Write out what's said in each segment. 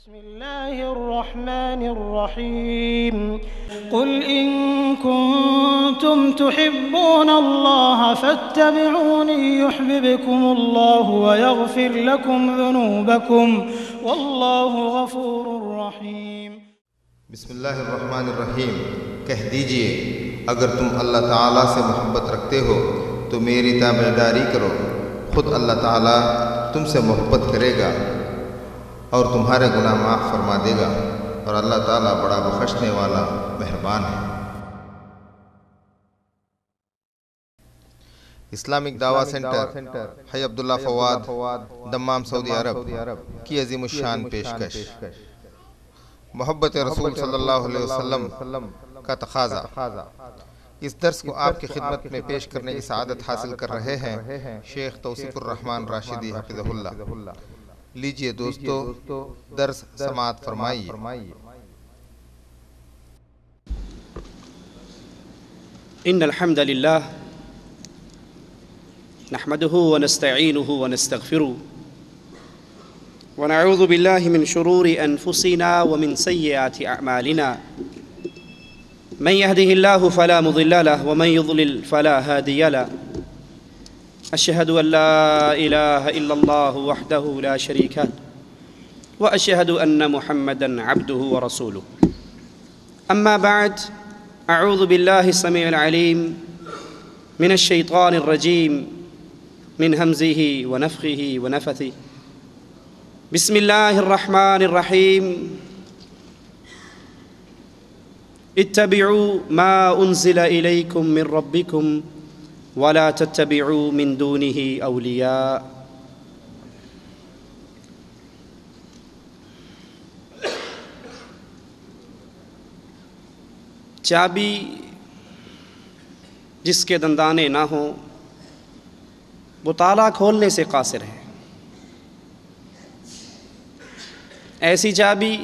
بسم الله الرحمن الرحيم قل إن كنتم تحبون الله فاتبعوني يحببكم الله ويغفر لكم ذنوبكم والله غفور رحيم۔ بسم اللہ الرحمن الرحیم۔ کہہ دیجئے اگر تم اللہ تعالیٰ سے محبت رکھتے ہو تو میری تابعداری کرو، خود اللہ تعالیٰ تم سے محبت کرے گا اور تمہارے گناہ معاف فرما دے گا، اور اللہ تعالیٰ بڑا بخشنے والا مہربان ہے۔ اسلامک دعویٰ سینٹر حی عبداللہ فواد دمام سعودی عرب کی عظیم الشان پیشکش، محبت رسول صلی اللہ علیہ وسلم کا تقاضا۔ اس درس کو آپ کی خدمت میں پیش کرنے کی سعادت حاصل کر رہے ہیں شیخ توصیف الرحمن راشدی حفظہ اللہ۔ لیجئے دوستو درس سماعت فرمائیے۔ ان الحمد لله نحمده ونستعينه ونستغفره ونعوذ بالله من شرور انفسنا ومن سيئات اعمالنا، من يهده الله فلا مضل له ومن يضلل فلا هادي له، أشهد أن لا إله إلا الله وحده لا شريك له وأشهد أن محمدًا عبده ورسوله، أما بعد، أعوذ بالله السميع العليم من الشيطان الرجيم من همزه ونفخه ونفثه، بسم الله الرحمن الرحيم، اتبعوا ما أنزل إليكم من ربكم ولا تتبعوا من دونه اولیاء۔ چابی جس کے دندانے نہ ہوں وہ تالا کھولنے سے قاصر ہے، ایسی چابی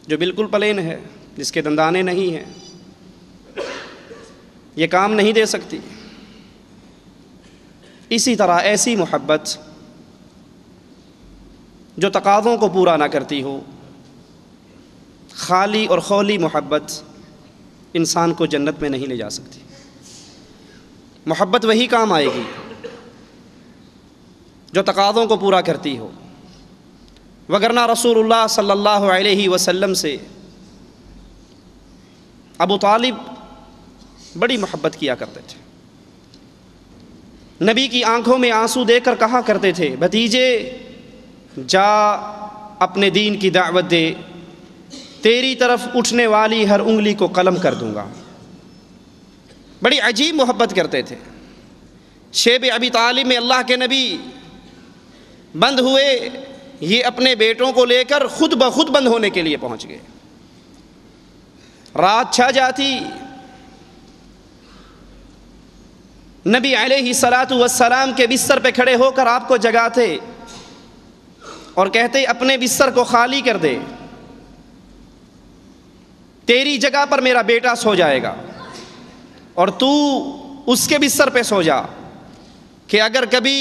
جو بالکل پلین ہے، جس کے دندانے نہیں ہیں، یہ کام نہیں دے سکتی۔ اسی طرح ایسی محبت جو تقاضوں کو پورا نہ کرتی ہو، خالی اور خولی محبت انسان کو جنت میں نہیں لے جا سکتی۔ محبت وہی کام آئے گی جو تقاضوں کو پورا کرتی ہو، وگرنہ رسول اللہ صلی اللہ علیہ وسلم سے ابو طالب بڑی محبت کیا کرتے تھے، نبی کی آنکھوں میں آنسو دے کر کہا کرتے تھے، بھتیجے جا اپنے دین کی دعوت دے، تیری طرف اٹھنے والی ہر انگلی کو قلم کر دوں گا۔ بڑی عجیب محبت کرتے تھے۔ شیب ابی طالب میں اللہ کے نبی بند ہوئے، یہ اپنے بیٹوں کو لے کر خود بخود بند ہونے کے لیے پہنچ گئے۔ رات چھا جاتی، نبی علیہ السلام کے بستر پہ کھڑے ہو کر آپ کو جگاتے اور کہتے اپنے بستر کو خالی کر دے، تیری جگہ پر میرا بیٹا سو جائے گا اور تو اس کے بستر پہ سو جا، کہ اگر کبھی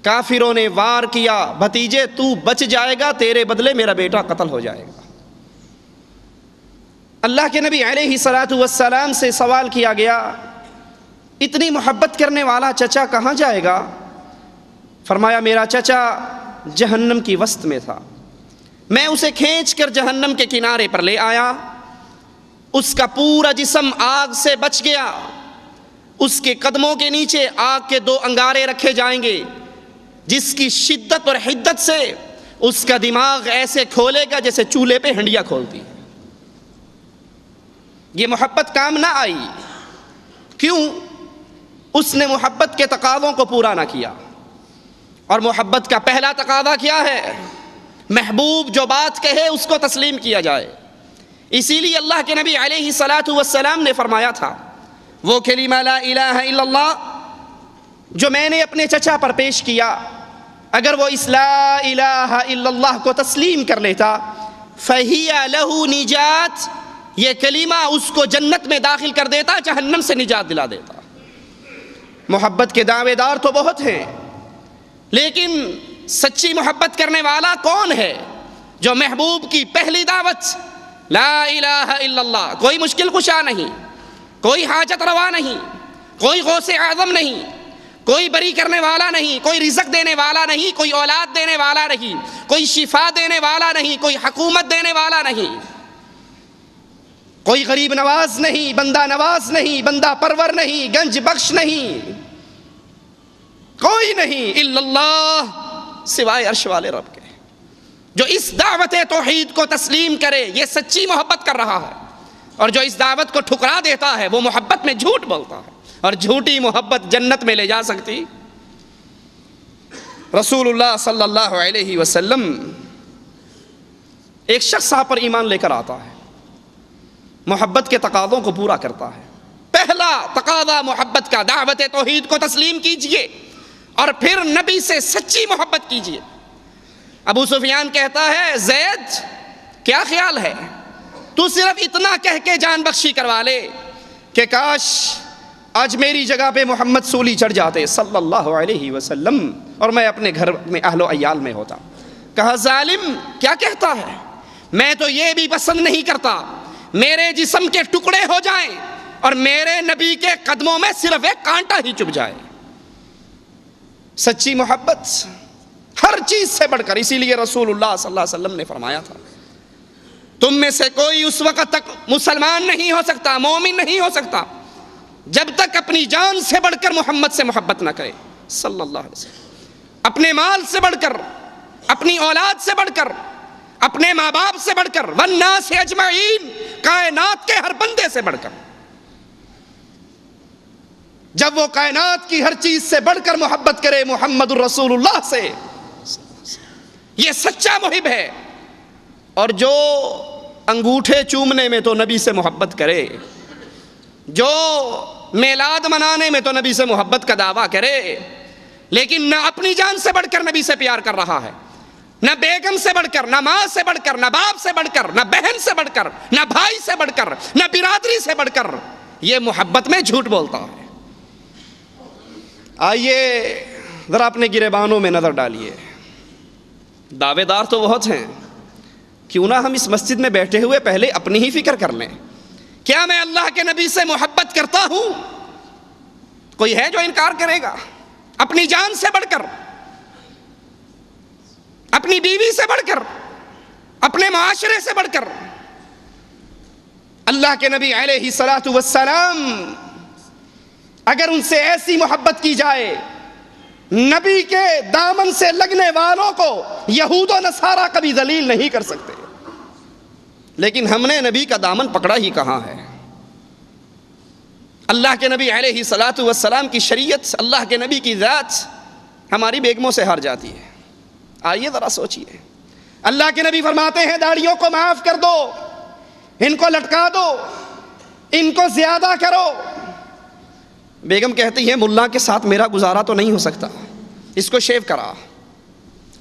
کافروں نے وار کیا بھتیجے تو بچ جائے گا، تیرے بدلے میرا بیٹا قتل ہو جائے گا۔ اللہ کے نبی علیہ السلام سے سوال کیا گیا، اتنی محبت کرنے والا چچا کہاں جائے گا؟ فرمایا میرا چچا جہنم کی وسط میں تھا، میں اسے کھینچ کر جہنم کے کنارے پر لے آیا، اس کا پورا جسم آگ سے بچ گیا، اس کے قدموں کے نیچے آگ کے 2 انگارے رکھے جائیں گے جس کی شدت اور حدت سے اس کا دماغ ایسے کھولے گا جیسے چولہے پہ ہنڈیا کھولتی ہے۔ یہ محبت کام نہ آئی، کیوں؟ اس نے محبت کے تقاضوں کو پورا نہ کیا، اور محبت کا پہلا تقاضا کیا ہے؟ محبوب جو بات کہے اس کو تسلیم کیا جائے۔ اسی لیے اللہ کے نبی علیہ السلام نے فرمایا تھا، وہ کلمہ لا الہ الا اللہ جو میں نے اپنے چچا پر پیش کیا، اگر وہ اس لا الہ الا اللہ کو تسلیم کر لیتا فہی لہ نجات، یہ کلمہ اس کو جنت میں داخل کر دیتا، جہنم سے نجات دلا دیتا۔ محبت کے دعوے دار تو بہت ہیں، لیکن سچی محبت کرنے والا کون ہے؟ جو محبوب کی پہلی دعوت لا الہ الا اللہ، کوئی مشکل کشا نہیں، کوئی حاجت روا نہیں، کوئی غوث اعظم نہیں، کوئی بری کرنے والا نہیں، کوئی رزق دینے والا نہیں، کوئی اولاد دینے والا نہیں، کوئی شفا دینے والا نہیں، کوئی حکومت دینے والا نہیں، کوئی غریب نواز نہیں، بندہ نواز نہیں، بندہ پرور نہیں، گنج بخش نہیں، کوئی نہیں الا اللہ سوائے عرش والے رب کے۔ جو اس دعوت توحید کو تسلیم کرے یہ سچی محبت کر رہا ہے، اور جو اس دعوت کو ٹھکرا دیتا ہے وہ محبت میں جھوٹ بولتا ہے، اور جھوٹی محبت جنت میں لے جا سکتی؟ رسول اللہ صلی اللہ علیہ وسلم، ایک شخص آپ پر ایمان لے کر آتا ہے، محبت کے تقاضوں کو پورا کرتا ہے۔ پہلا تقاضا محبت کا، دعوت توحید کو تسلیم کیجئے اور پھر نبی سے سچی محبت کیجئے۔ ابو سفیان کہتا ہے زید کیا خیال ہے، تو صرف اتنا کہہ کے جان بخشی کروا لے کہ کاش آج میری جگہ پہ محمد سولی چڑھ جاتے صلی اللہ علیہ وسلم اور میں اپنے گھر میں اہل و عیال میں ہوتا۔ کہا ظالم کیا کہتا ہے، میں تو یہ بھی پسند نہیں کرتا میرے جسم کے ٹکڑے ہو جائیں اور میرے نبی کے قدموں میں صرف ایک کانٹا ہی چبھ جائے۔ سچی محبت ہر چیز سے بڑھ کر، اسی لیے رسول اللہ صلی اللہ علیہ وسلم نے فرمایا تھا تم میں سے کوئی اس وقت تک مسلمان نہیں ہو سکتا، مومن نہیں ہو سکتا، جب تک اپنی جان سے بڑھ کر محمد سے محبت نہ کرے صلی اللہ علیہ وسلم، اپنے مال سے بڑھ کر، اپنی اولاد سے بڑھ کر، اپنے ماں باپ سے بڑھ کر، والناس اجمعین، کائنات کے ہر بندے سے بڑھ کر۔ جب وہ کائنات کی ہر چیز سے بڑھ کر محبت کرے محمد الرسول اللہ سے، یہ سچا محب ہے۔ اور جو انگوٹھے چومنے میں تو نبی سے محبت کرے، جو میلاد منانے میں تو نبی سے محبت کا دعویٰ کرے، لیکن نہ اپنی جان سے بڑھ کر نبی سے پیار کر رہا ہے، نہ بیگم سے بڑھ کر، نہ ماں سے بڑھ کر، نہ باپ سے بڑھ کر، نہ بہن سے بڑھ کر، نہ بھائی سے بڑھ کر، نہ برادری سے بڑھ کر، یہ محبت میں جھوٹ بولتا ہے۔ آئیے ذرا اپنے گریبانوں میں نظر ڈالیے، دعوے دار تو بہت ہیں، کیوں نہ ہم اس مسجد میں بیٹھے ہوئے پہلے اپنی ہی فکر کر لیں، کیا میں اللہ کے نبی سے محبت کرتا ہوں؟ کوئی ہے جو انکار کرے گا؟ اپنی جان سے بڑھ کر، اپنی بیوی سے بڑھ کر، اپنے معاشرے سے بڑھ کر۔ اللہ کے نبی علیہ الصلاۃ والسلام اگر ان سے ایسی محبت کی جائے، نبی کے دامن سے لگنے والوں کو یہود و نصارہ کبھی ذلیل نہیں کر سکتے، لیکن ہم نے نبی کا دامن پکڑا ہی کہاں ہے؟ اللہ کے نبی علیہ الصلاۃ والسلام کی شریعت، اللہ کے نبی کی ذات ہماری بیگموں سے ہار جاتی ہے۔ آئیے ذرا سوچئے، اللہ کے نبی فرماتے ہیں داڑھیوں کو معاف کر دو، ان کو لٹکا دو، ان کو زیادہ کرو۔ بیگم کہتی ہے ملا کے ساتھ میرا گزارا تو نہیں ہو سکتا، اس کو شیو کرا۔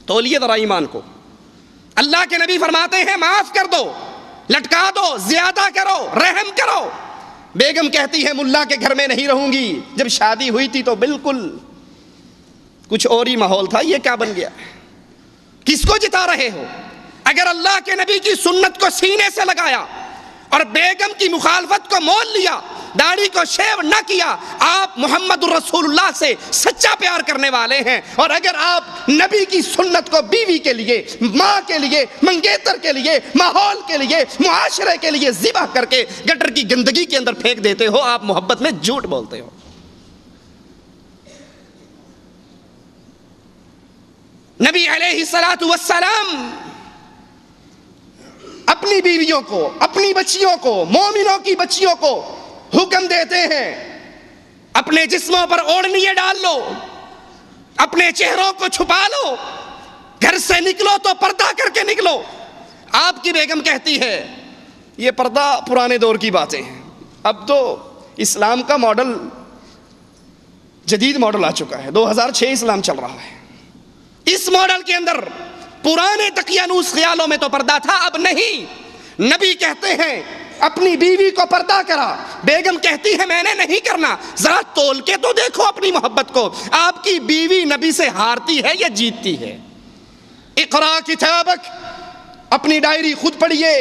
تولیے ذرا ایمان کو۔ اللہ کے نبی فرماتے ہیں معاف کر دو، لٹکا دو، زیادہ کرو، رحم کرو۔ بیگم کہتی ہے ملا کے گھر میں نہیں رہوں گی، جب شادی ہوئی تھی تو بالکل کچھ اور ہی ماحول تھا، یہ کیا بن گیا؟ کس کو جتا رہے ہو؟ اگر اللہ کے نبی کی سنت کو سینے سے لگایا اور بیگم کی مخالفت کو مول لیا، داڑھی کو شیو نہ کیا، آپ محمد الرسول اللہ سے سچا پیار کرنے والے ہیں۔ اور اگر آپ نبی کی سنت کو بیوی کے لیے، ماں کے لیے، منگیتر کے لیے، ماحول کے لیے، معاشرے کے لیے ذبح کر کے گٹر کی گندگی کے اندر پھینک دیتے ہو، آپ محبت میں جھوٹ بولتے ہو۔ نبی علیہ الصلاۃ والسلام اپنی بیویوں کو، اپنی بچیوں کو، مومنوں کی بچیوں کو حکم دیتے ہیں اپنے جسموں پر اوڑھنیاں ڈال لو، اپنے چہروں کو چھپا لو، گھر سے نکلو تو پردہ کر کے نکلو۔ آپ کی بیگم کہتی ہے یہ پردہ پرانے دور کی باتیں ہیں، اب تو اسلام کا ماڈل، جدید ماڈل آ چکا ہے، 2006 اسلام چل رہا ہے۔ اس ماڈل کے اندر پرانے تقیانوس خیالوں میں تو پردہ تھا، اب نہیں۔ نبی کہتے ہیں اپنی بیوی کو پردہ کرا، بیگم کہتی ہے میں نے نہیں کرنا۔ ذرا تول کے تو دیکھو اپنی محبت کو، آپ کی بیوی نبی سے ہارتی ہے یا جیتتی ہے؟ اقرا کتابک اپنی ڈائری خود پڑھیے،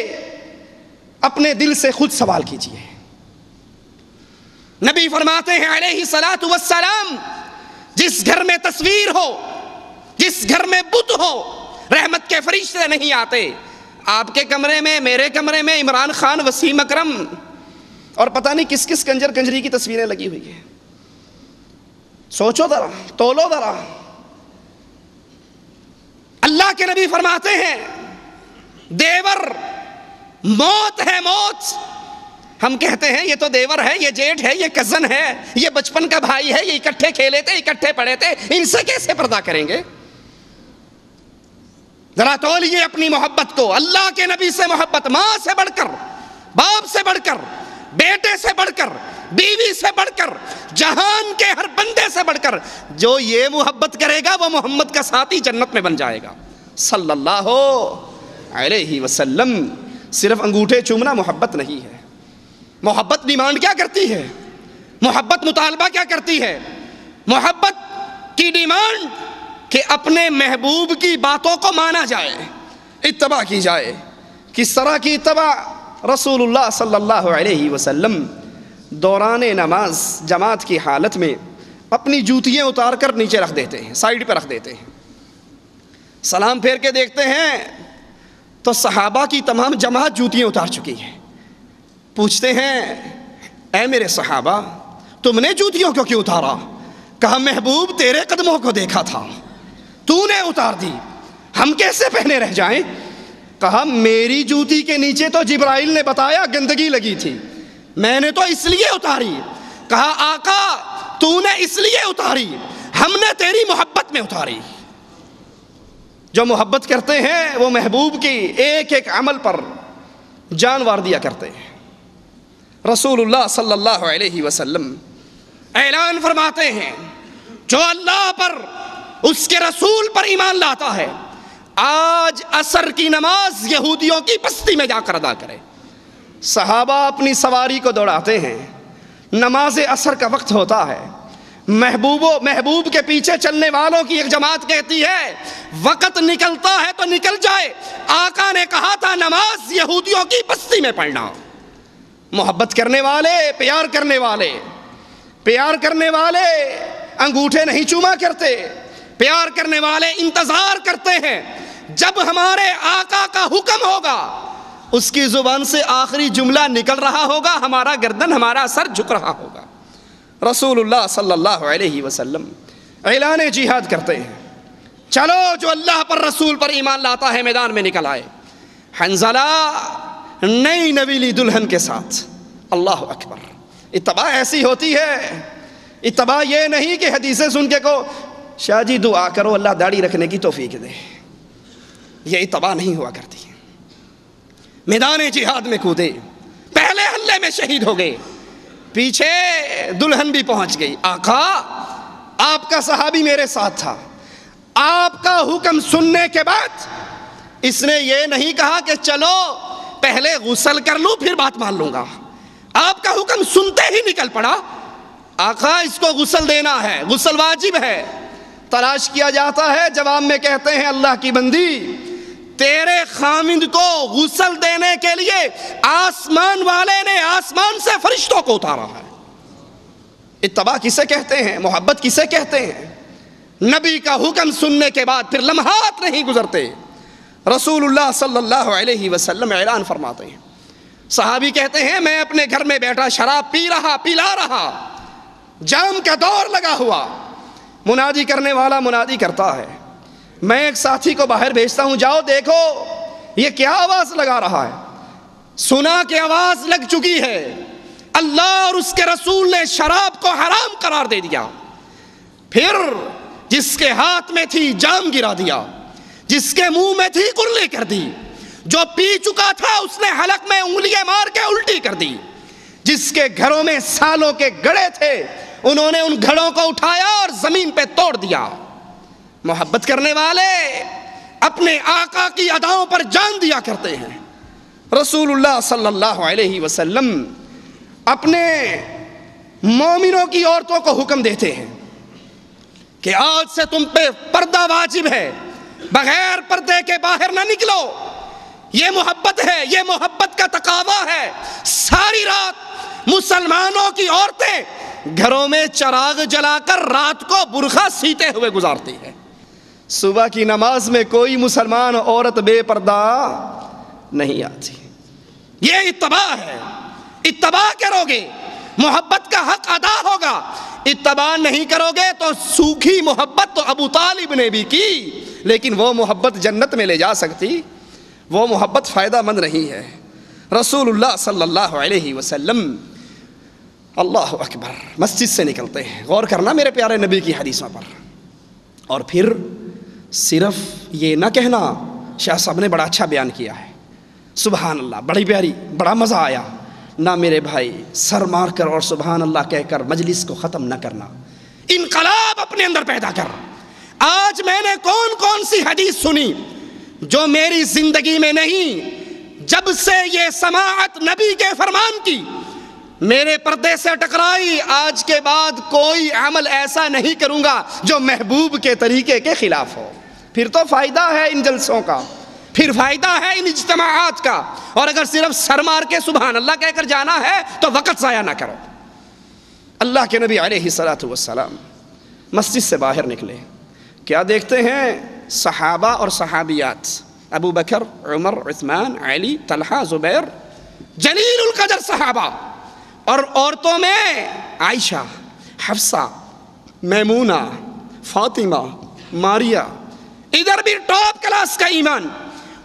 اپنے دل سے خود سوال کیجیے۔ نبی فرماتے ہیں علیہ الصلاۃ والسلام، جس گھر میں تصویر ہو، جس گھر میں بت ہو، رحمت کے فرشتے نہیں آتے۔ آپ کے کمرے میں، میرے کمرے میں عمران خان، وسیم اکرم اور پتہ نہیں کس کس کنجر کنجری کی تصویریں لگی ہوئی ہیں۔ سوچو ذرا، تولو ذرا۔ اللہ کے نبی فرماتے ہیں دیور موت ہے، موت۔ ہم کہتے ہیں یہ تو دیور ہے، یہ جیٹھ ہے، یہ کزن ہے، یہ بچپن کا بھائی ہے، یہ اکٹھے کھیلے تھے، اکٹھے پڑھے تھے، ان سے کیسے پردہ کریں گے؟ ذرا تولیے اپنی محبت کو، اللہ کے نبی سے محبت، ماں سے بڑھ کر، باپ سے بڑھ کر، بیٹے سے بڑھ کر، بیوی سے بڑھ کر، جہان کے ہر بندے سے بڑھ کر۔ جو یہ محبت کرے گا وہ محمد کا ساتھی جنت میں بن جائے گا صلی اللہ علیہ وسلم۔ صرف انگوٹھے چومنا محبت نہیں ہے۔ محبت ڈیمانڈ کیا کرتی ہے؟ محبت مطالبہ کیا کرتی ہے؟ محبت کی ڈیمانڈ کہ اپنے محبوب کی باتوں کو مانا جائے، اتباع کی جائے۔ کس طرح کی اتباع؟ رسول اللہ صلی اللہ علیہ وسلم دوران نماز جماعت کی حالت میں اپنی جوتیاں اتار کر نیچے رکھ دیتے ہیں، سائیڈ پہ رکھ دیتے ہیں۔ سلام پھیر کے دیکھتے ہیں تو صحابہ کی تمام جماعت جوتیاں اتار چکی ہے۔ پوچھتے ہیں اے میرے صحابہ، تم نے جوتیوں کو کیوں اتارا؟ کہا محبوب تیرے قدموں کو دیکھا تھا، تو نے اتار دی، ہم کیسے پہنے رہ جائیں؟ کہا میری جوتی کے نیچے تو جبرائیل نے بتایا گندگی لگی تھی، میں نے تو اس لیے اتاری۔ کہا آقا تو نے اس لیے اتاری، ہم نے تیری محبت میں اتاری۔ جو محبت کرتے ہیں وہ محبوب کی ایک ایک عمل پر جان وار دیا کرتے ہیں۔ رسول اللہ صلی اللہ علیہ وسلم اعلان فرماتے ہیں جو اللہ پر، اس کے رسول پر ایمان لاتا ہے، آج عصر کی نماز یہودیوں کی بستی میں جا کر ادا کرے۔ صحابہ اپنی سواری کو دوڑاتے ہیں، نماز عصر کا وقت ہوتا ہے، محبوب کے پیچھے چلنے والوں کی ایک جماعت کہتی ہے وقت نکلتا ہے تو نکل جائے، آقا نے کہا تھا نماز یہودیوں کی بستی میں پڑھنا۔ محبت کرنے والے، پیار کرنے والے، پیار کرنے والے انگوٹھے نہیں چوما کرتے، پیار کرنے والے انتظار کرتے ہیں جب ہمارے آقا کا حکم ہوگا، اس کی زبان سے آخری جملہ نکل رہا ہوگا، ہمارا گردن، ہمارا سر جھک رہا ہوگا۔ رسول اللہ صلی اللہ علیہ وسلم اعلان جہاد کرتے ہیں، چلو جو اللہ پر، رسول پر ایمان لاتا ہے میدان میں نکل آئے۔ حنظلہ نئی نویلی دلہن کے ساتھ، اللہ اکبر۔ اتباع ایسی ہوتی ہے، اتباع یہ نہیں کہ حدیثیں سن کے کو شاہ جی دعا کرو اللہ داڑھی رکھنے کی توفیق دے، یہ اتباع نہیں ہوا کرتی۔ میدان جہاد میں کودے، پہلے حملے میں شہید ہو گئے، پیچھے دلہن بھی پہنچ گئی۔ آقا آپ کا صحابی میرے ساتھ تھا، آپ کا حکم سننے کے بعد اس نے یہ نہیں کہا کہ چلو پہلے غسل کر لوں پھر بات مان لوں گا، آپ کا حکم سنتے ہی نکل پڑا، آقا اس کو غسل دینا ہے، غسل واجب ہے۔ تلاش کیا جاتا ہے، جواب میں کہتے ہیں اللہ کی بندی تیرے خامند کو غسل دینے کے لیے آسمان والے نے آسمان سے فرشتوں کو اتارا ہے۔ اتباع کسے کہتے ہیں؟ محبت کسے کہتے ہیں؟ نبی کا حکم سننے کے بعد پھر لمحات نہیں گزرتے، رسول اللہ صلی اللہ علیہ وسلم اعلان فرماتے ہیں۔ صحابی کہتے ہیں میں اپنے گھر میں بیٹھا شراب پلا رہا، جام کا دور لگا ہوا، منادی کرنے والا منادی کرتا ہے، میں ایک ساتھی کو باہر بھیجتا ہوں، جاؤ دیکھو یہ کیا آواز لگا رہا ہے۔ سنا کہ آواز لگ چکی ہے، اللہ اور اس کے رسول نے شراب کو حرام قرار دے دیا۔ پھر جس کے ہاتھ میں تھی جام گرا دیا، جس کے منہ میں تھی کرلی کر دی، جو پی چکا تھا اس نے حلق میں انگلیاں مار کے الٹی کر دی، جس کے گھروں میں سالوں کے گڑھے تھے انہوں نے ان گھڑوں کو اٹھایا اور زمین پہ توڑ دیا۔ محبت کرنے والے اپنے آقا کی اداؤں پر جان دیا کرتے ہیں۔ رسول اللہ صلی اللہ علیہ وسلم اپنے مومنوں کی عورتوں کو حکم دیتے ہیں کہ آج سے تم پہ پردہ واجب ہے، بغیر پردے کے باہر نہ نکلو۔ یہ محبت ہے، یہ محبت کا تقاضا ہے۔ ساری رات مسلمانوں کی عورتیں گھروں میں چراغ جلا کر رات کو برقع سیتے ہوئے گزارتی ہے۔ صبح کی نماز میں کوئی مسلمان عورت بے پردہ نہیں آتی۔ یہ اتباع ہے۔ اتباع کرو گے محبت کا حق ادا ہوگا، اتباع نہیں کرو گے تو سوکھی محبت تو ابو طالب نے بھی کی، لیکن وہ محبت جنت میں لے جا سکتی، وہ محبت فائدہ مند نہیں ہے۔ رسول اللہ صلی اللہ علیہ وسلم اللہ اکبر مسجد سے نکلتے ہیں، غور کرنا میرے پیارے نبی کی حدیثوں پر، اور پھر صرف یہ نہ کہنا، شاہ صاحب نے بڑا اچھا بیان کیا ہے، سبحان اللہ، بڑی پیاری، بڑا مزہ آیا، نہ میرے بھائی سر مار کر اور سبحان اللہ کہہ کر مجلس کو ختم نہ کرنا، انقلاب اپنے اندر پیدا کر۔ آج میں نے کون کون سی حدیث سنی جو میری زندگی میں نہیں، جب سے یہ سماعت نبی کے فرمان کی میرے پردے سے ٹکرائی، آج کے بعد کوئی عمل ایسا نہیں کروں گا جو محبوب کے طریقے کے خلاف ہو۔ پھر تو فائدہ ہے ان جلسوں کا، پھر فائدہ ہے ان اجتماعات کا، اور اگر صرف سر مار کے سبحان اللہ کہہ کر جانا ہے تو وقت ضائع نہ کرو۔ اللہ کے نبی علیہ الصلوۃ والسلام مسجد سے باہر نکلے، کیا دیکھتے ہیں؟ صحابہ اور صحابیات، ابو بکر، عمر، عثمان، علی، طلحہ، زبیر، جلیل القدر صحابہ، اور عورتوں میں عائشہ، حفصہ، میمونہ، فاطمہ، ماریہ، ادھر بھی ٹاپ کلاس کا ایمان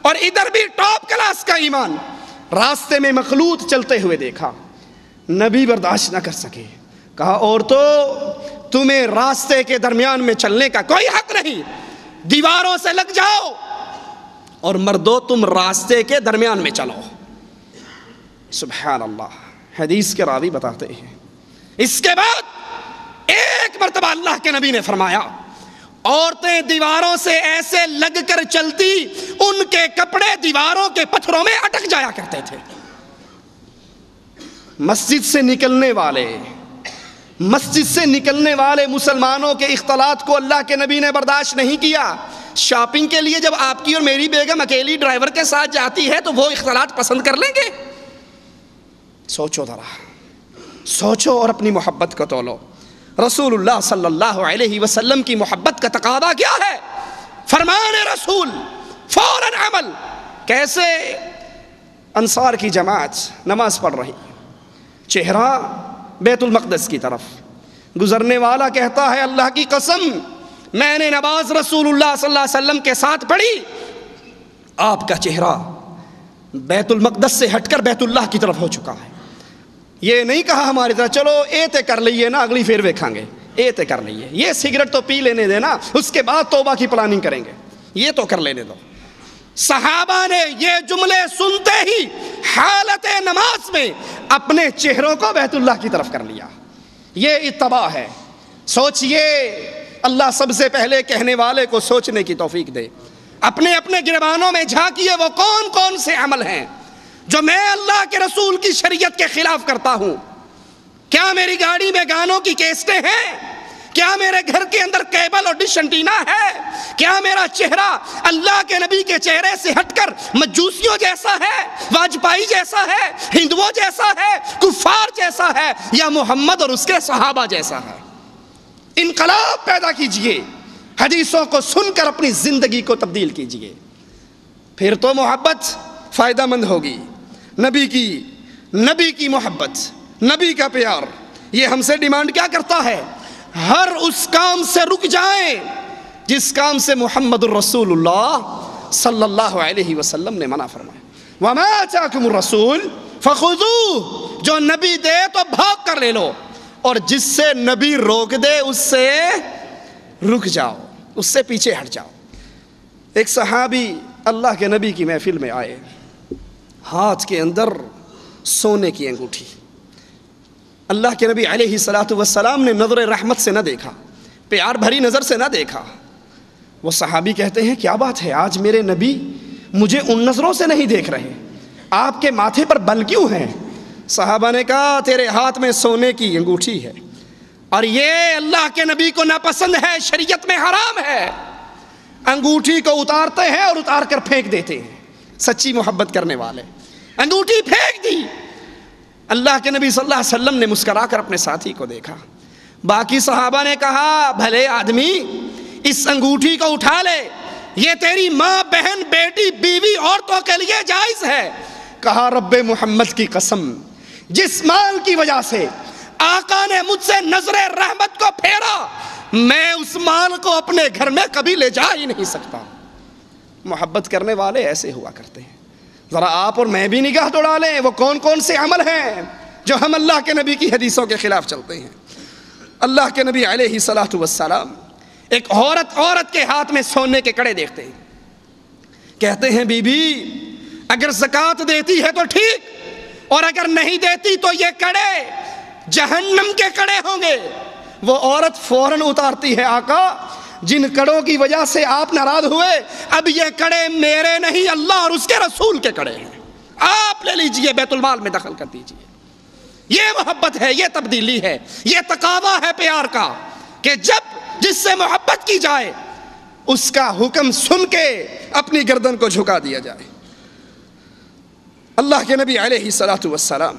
اور ادھر بھی ٹاپ کلاس کا ایمان، راستے میں مخلوط چلتے ہوئے دیکھا، نبی برداشت نہ کر سکے، کہا عورتوں تمہیں راستے کے درمیان میں چلنے کا کوئی حق نہیں، دیواروں سے لگ جاؤ، اور مردوں تم راستے کے درمیان میں چلو۔ سبحان اللہ، حدیث کے راوی بتاتے ہیں، اس کے بعد ایک مرتبہ اللہ کے نبی نے فرمایا عورتیں دیواروں سے ایسے لگ کر چلتی ان کے کپڑے دیواروں کے پتھروں میں اٹک جایا کرتے تھے۔ مسجد سے نکلنے والے مسلمانوں کے اختلاط کو اللہ کے نبی نے برداشت نہیں کیا۔ شاپنگ کے لیے جب آپ کی اور میری بیگم اکیلی ڈرائیور کے ساتھ جاتی ہے تو وہ اختلاط پسند کر لیں گے؟ سوچو ذرا، سوچو اور اپنی محبت کو تولو۔ رسول اللہ صلی اللہ علیہ وسلم کی محبت کا تقاضا کیا ہے؟ فرمان رسول، فوراً عمل۔ کیسے؟ انصار کی جماعت نماز پڑھ رہی، چہرہ بیت المقدس کی طرف، گزرنے والا کہتا ہے اللہ کی قسم میں نے نماز رسول اللہ صلی اللہ علیہ وسلم کے ساتھ پڑھی، آپ کا چہرہ بیت المقدس سے ہٹ کر بیت اللہ کی طرف ہو چکا ہے۔ یہ نہیں کہا ہماری طرح چلو ایتے کر لئیے نا، اگلی پھر ویکھاں گے، ایتے کر لئیے، یہ سگریٹ تو پی لینے دینا، اس کے بعد توبہ کی پلاننگ کریں گے، یہ تو کر لینے دو۔ صحابہ نے یہ جملے سنتے ہی حالت نماز میں اپنے چہروں کو بیت اللہ کی طرف کر لیا۔ یہ اتباع ہے۔ سوچئے، اللہ سب سے پہلے کہنے والے کو سوچنے کی توفیق دے۔ اپنے اپنے گریبانوں میں جھانکیے وہ کون کون سے عمل ہیں جو میں اللہ کے رسول کی شریعت کے خلاف کرتا ہوں۔ کیا میری گاڑی میں گانوں کی کیسٹیں ہیں؟ کیا میرے گھر کے اندر کیبل اور ڈش انٹینا ہے؟ کیا میرا چہرہ اللہ کے نبی کے چہرے سے ہٹ کر مجوسیوں جیسا ہے، واجپائی جیسا ہے، ہندوؤں جیسا ہے، کفار جیسا ہے، یا محمد اور اس کے صحابہ جیسا ہے؟ انقلاب پیدا کیجئے، حدیثوں کو سن کر اپنی زندگی کو تبدیل کیجئے، پھر تو محبت فائدہ مند ہوگی۔ نبی کی محبت، نبی کا پیار، یہ ہم سے ڈیمانڈ کیا کرتا ہے؟ ہر اس کام سے رک جائیں جس کام سے محمد الرسول اللہ صلی اللہ علیہ وسلم نے منع فرمایا۔ وَمَا آتَاكُمُ الرَّسُولُ فَخُذُوهُ، جو نبی دے تو بھاگ کر لے لو، اور جس سے نبی روک دے اس سے رک جاؤ، اس سے پیچھے ہٹ جاؤ۔ ایک صحابی اللہ کے نبی کی محفل میں آئے، ہاتھ کے اندر سونے کی انگوٹھی۔ اللہ کے نبی علیہ الصلوۃ والسلام نے نظر رحمت سے نہ دیکھا، پیار بھری نظر سے نہ دیکھا۔ وہ صحابی کہتے ہیں کیا بات ہے، آج میرے نبی مجھے ان نظروں سے نہیں دیکھ رہے، آپ کے ماتھے پر بل کیوں ہیں؟ صحابہ نے کہا تیرے ہاتھ میں سونے کی انگوٹھی ہے، اور یہ اللہ کے نبی کو ناپسند ہے، شریعت میں حرام ہے۔ انگوٹھی کو اتارتے ہیں اور اتار کر پھینک دیتے ہیں۔ سچی محبت کرنے والے. انگوٹھی پھینک دی. اللہ کے نبی صلی اللہ علیہ وسلم نے مسکرا کر اپنے ساتھی کو دیکھا. باقی صحابہ نے کہا بھلے آدمی اس انگوٹھی کو اٹھا لے, یہ تیری ماں, بہن, بیٹی, بیوی, عورتوں کے لیے جائز ہے. کہا رب محمد کی قسم, جس مال کی وجہ سے آقا نے مجھ سے نظر رحمت کو پھیرا, میں اس مال کو اپنے گھر میں کبھی لے جا ہی نہیں سکتا. محبت کرنے والے ایسے ہوا کرتے ہیں. ذرا آپ اور میں بھی نگاہ دوڑا لیں, وہ کون کون سے عمل ہیں جو ہم اللہ کے نبی کی حدیثوں کے خلاف چلتے ہیں. اللہ کے نبی علیہ الصلوۃ والسلام ایک عورت کے ہاتھ میں سونے کے کڑے دیکھتے ہیں, کہتے ہیں بی بی اگر زکوٰۃ دیتی ہے تو ٹھیک, اور اگر نہیں دیتی تو یہ کڑے جہنم کے کڑے ہوں گے. وہ عورت فوراً اتارتی ہے, آقا جن کڑوں کی وجہ سے آپ ناراض ہوئے, اب یہ کڑے میرے نہیں, اللہ اور اس کے رسول کے کڑے ہیں, آپ لے لیجئے, بیت المال میں دخل کر دیجئے. یہ محبت ہے, یہ تبدیلی ہے, یہ تقاضا ہے پیار کا کہ جب جس سے محبت کی جائے اس کا حکم سن کے اپنی گردن کو جھکا دیا جائے. اللہ کے نبی علیہ الصلوۃ والسلام,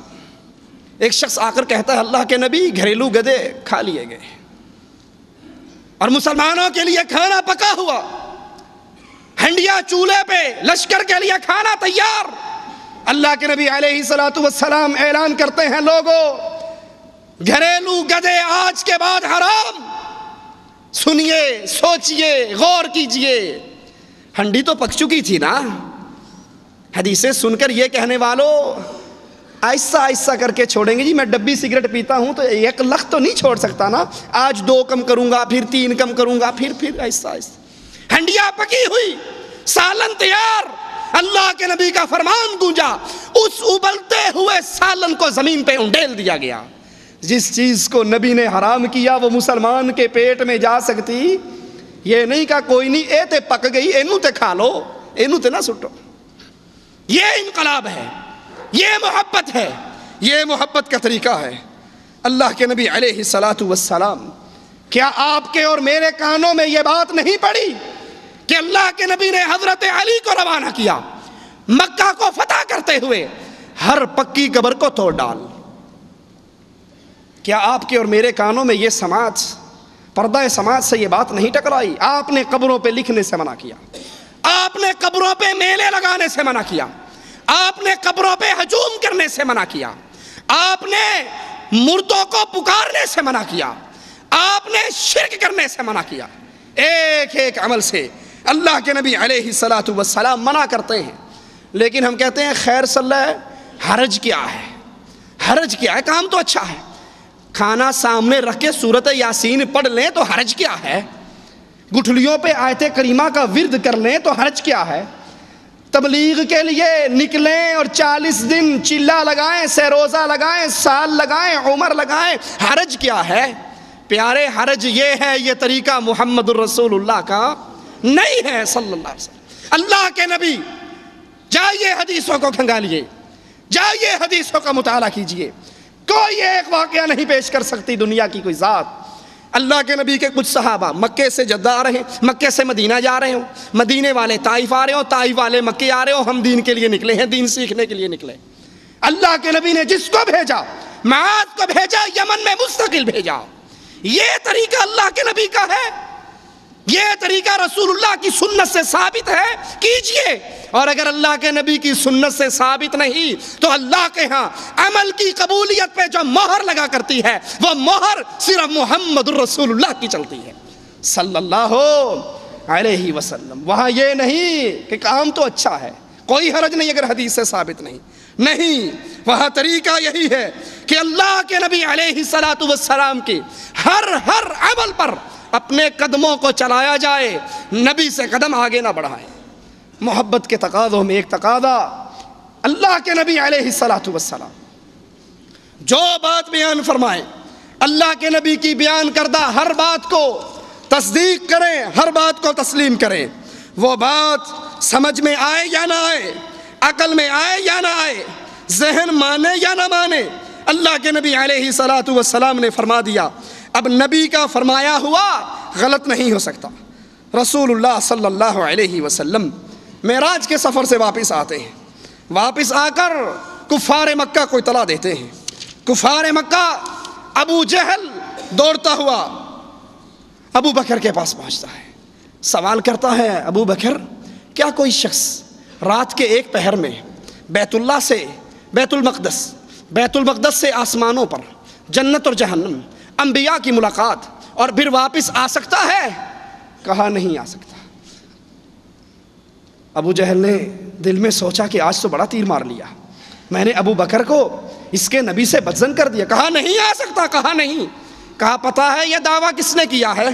ایک شخص آ کر کہتا ہے اللہ کے نبی گھریلو گدے کھا لیے گئے اور مسلمانوں کے لیے کھانا پکا ہوا, ہنڈیا چولہے پہ, لشکر کے لیے کھانا تیار. اللہ کے نبی علیہ الصلوۃ والسلام اعلان کرتے ہیں لوگوں گھریلو گدے آج کے بعد حرام. سنیے, سوچئے, غور کیجئے. ہنڈی تو پک چکی تھی نا. حدیثیں سن کر یہ کہنے والوں آہستہ آہستہ کر کے چھوڑیں گے جی, میں ڈبی سگریٹ پیتا ہوں تو 1 لخت تو نہیں چھوڑ سکتا نا, آج 2 کم کروں گا, پھر 3 کم کروں گا, پھر آہستہ آہستہ. ہنڈیا پکی ہوئی, سالن تیار. اللہ کے نبی کا فرمان گونجا, اس ابلتے ہوئے سالن کو زمین پہ انڈیل دیا گیا. جس چیز کو نبی نے حرام کیا وہ مسلمان کے پیٹ میں جا سکتی؟ یہ نہیں کہا کوئی نہیں, اے تے پک گئی, اینو تے کھا لو, اینو تے نہ سٹو. یہ انقلاب ہے, یہ محبت ہے, یہ محبت کا طریقہ ہے. اللہ کے نبی علیہ الصلوۃ والسلام, کیا آپ کے اور میرے کانوں میں یہ بات نہیں پڑی کہ اللہ کے نبی نے حضرت علی کو روانہ کیا مکہ کو فتح کرتے ہوئے, ہر پکی قبر کو توڑ ڈال. کیا آپ کے اور میرے کانوں میں یہ سماعت, پردہ سماعت سے یہ بات نہیں ٹکرائی؟ آپ نے قبروں پہ لکھنے سے منع کیا, آپ نے قبروں پہ میلے لگانے سے منع کیا, آپ نے قبروں پہ ہجوم کرنے سے منع کیا, آپ نے مردوں کو پکارنے سے منع کیا, آپ نے شرک کرنے سے منع کیا. ایک ایک عمل سے اللہ کے نبی علیہ الصلوۃ والسلام منع کرتے ہیں. لیکن ہم کہتے ہیں خیر صلی اللہ ہے, حرج کیا ہے, حرج کیا ہے, کام تو اچھا ہے. کھانا سامنے رکھ کے سورۃ یاسین پڑھ لیں تو حرج کیا ہے, گٹھلیوں پہ آیت کریمہ کا ورد کر لیں تو حرج کیا ہے, تبلیغ کے لیے نکلیں اور 40 دن چلا لگائیں, سہ روزہ لگائیں, سال لگائیں, عمر لگائیں, حرج کیا ہے؟ پیارے حرج یہ ہے, یہ طریقہ محمد الرسول اللہ کا نہیں ہے صلی اللہ علیہ وسلم. اللہ کے نبی, جائیے حدیثوں کو کھنگالیے, جائیے حدیثوں کا مطالعہ کیجئے. کوئی ایک واقعہ نہیں پیش کر سکتی دنیا کی کوئی ذات. اللہ کے نبی کے کچھ صحابہ مکے سے جدہ آ رہے ہیں, مکے سے مدینہ جا رہے ہوں, مدینے والے طائف آ رہے ہوں, طائف والے مکے آ رہے ہوں, ہم دین کے لیے نکلے ہیں, دین سیکھنے کے لیے نکلے. اللہ کے نبی نے جس کو بھیجا, معاذ کو بھیجا, یمن میں مستقل بھیجا. یہ طریقہ اللہ کے نبی کا ہے, یہ طریقہ رسول اللہ کی سنت سے ثابت ہے, کیجئے. اور اگر اللہ کے نبی کی سنت سے ثابت نہیں تو اللہ کے ہاں عمل کی قبولیت پہ جو مہر لگا کرتی ہے وہ مہر صرف محمد الرسول اللہ کی چلتی ہے صلی اللہ علیہ وسلم. وہاں یہ نہیں کہ کام تو اچھا ہے, کوئی حرج نہیں اگر حدیث سے ثابت نہیں, وہاں طریقہ یہی ہے کہ اللہ کے نبی علیہ الصلوۃ والسلام کی ہر عمل پر اپنے قدموں کو چلایا جائے, نبی سے قدم آگے نہ بڑھائیں. محبت کے تقاضوں میں ایک تقاضا, اللہ کے نبی علیہ الصلوۃ والسلام جو بات بیان فرمائیں, اللہ کے نبی کی بیان کردہ ہر بات کو تصدیق کریں, ہر بات کو تسلیم کریں. وہ بات سمجھ میں آئے یا نہ آئے, عقل میں آئے یا نہ آئے, ذہن مانے یا نہ مانے, اللہ کے نبی علیہ الصلوۃ والسلام نے فرما دیا. اب نبی کا فرمایا ہوا غلط نہیں ہو سکتا. رسول اللہ صلی اللہ علیہ وسلم معراج کے سفر سے واپس آتے ہیں، واپس آ کر کفار مکہ کو اطلاع دیتے ہیں۔ کفار مکہ، ابو جہل دوڑتا ہوا ابو بکر کے پاس پہنچتا ہے، سوال کرتا ہے، ابو بکر کیا کوئی شخص رات کے ایک پہر میں بیت اللہ سے بیت المقدس سے آسمانوں پر جنت اور جہنم، انبیاء کی ملاقات اور پھر واپس آ سکتا ہے؟ کہا نہیں آ سکتا۔ ابو جہل نے دل میں سوچا کہ آج تو بڑا تیر مار لیا، میں نے ابو بکر کو اس کے نبی سے بدظن کر دیا۔ کہا نہیں آ سکتا، کہا نہیں۔ کہا پتہ ہے یہ دعویٰ کس نے کیا ہے؟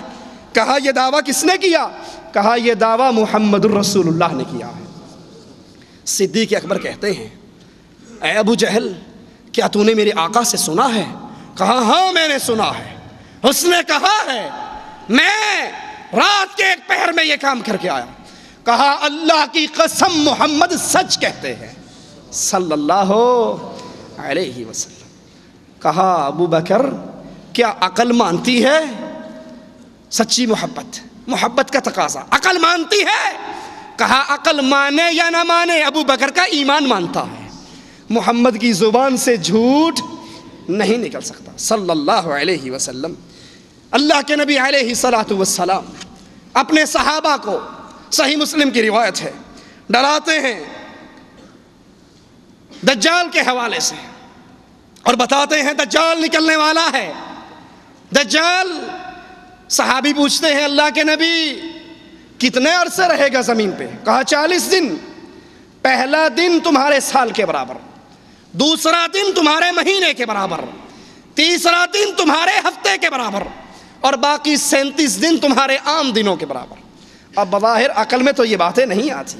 کہا یہ دعویٰ کس نے کیا؟ کہا یہ دعویٰ محمد الرسول اللہ نے کیا ہے۔ صدیق اکبر کہتے ہیں، اے ابو جہل کیا تو نے میرے آقا سے سنا ہے؟ کہا ہاں میں نے سنا ہے، اس نے کہا ہے میں رات کے ایک پہر میں یہ کام کر کے آیا۔ کہا اللہ کی قسم محمد سچ کہتے ہیں صلی اللہ علیہ وسلم۔ کہا ابو بکر کیا عقل مانتی ہے سچی محبت کا تقاضا، عقل مانتی ہے؟ کہا عقل مانے یا نہ مانے ابو بکر کا ایمان مانتا ہے، محمد کی زبان سے جھوٹ نہیں نکل سکتا صلی اللہ علیہ وسلم۔ اللہ کے نبی علیہ الصلاۃ والسلام اپنے صحابہ کو، صحیح مسلم کی روایت ہے، ڈراتے ہیں دجال کے حوالے سے اور بتاتے ہیں دجال نکلنے والا ہے۔ دجال، صحابی پوچھتے ہیں اللہ کے نبی کتنے عرصے رہے گا زمین پہ؟ کہا 40 دن، پہلا دن تمہارے سال کے برابر، دوسرا دن تمہارے مہینے کے برابر، تیسرا دن تمہارے ہفتے کے برابر اور باقی 37 دن تمہارے عام دنوں کے برابر۔ اب بظاہر عقل میں تو یہ باتیں نہیں آتی،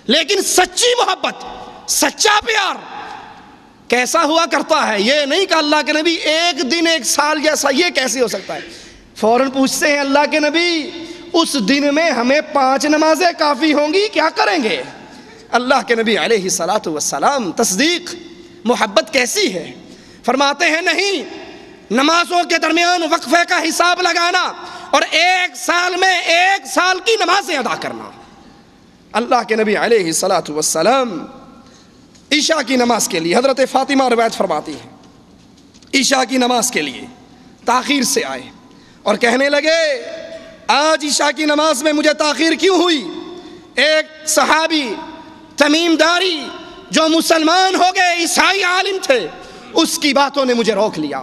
لیکن سچی محبت، سچا پیار کیسا ہوا کرتا ہے یہ نہیں کہ اللہ کے نبی ایک دن ایک سال جیسا، یہ کیسے ہو سکتا ہے؟ فوراً پوچھتے ہیں اللہ کے نبی اس دن میں ہمیں 5 نمازیں کافی ہوں گی، کیا کریں گے؟ اللہ کے نبی علیہ الصلاۃ والسلام تصدیق محبت کیسی ہے؟ فرماتے ہیں نہیں، نمازوں کے درمیان وقفے کا حساب لگانا اور 1 سال میں 1 سال کی نمازیں ادا کرنا۔ اللہ کے نبی علیہ الصلاۃ والسلام عشاء کی نماز کے لیے، حضرت فاطمہ روایت فرماتی ہے، عشاء کی نماز کے لیے تاخیر سے آئے اور کہنے لگے آج عشاء کی نماز میں مجھے تاخیر کیوں ہوئی؟ ایک صحابی تمیم داری جو مسلمان ہو گئے، عیسائی عالم تھے، اس کی باتوں نے مجھے روک لیا۔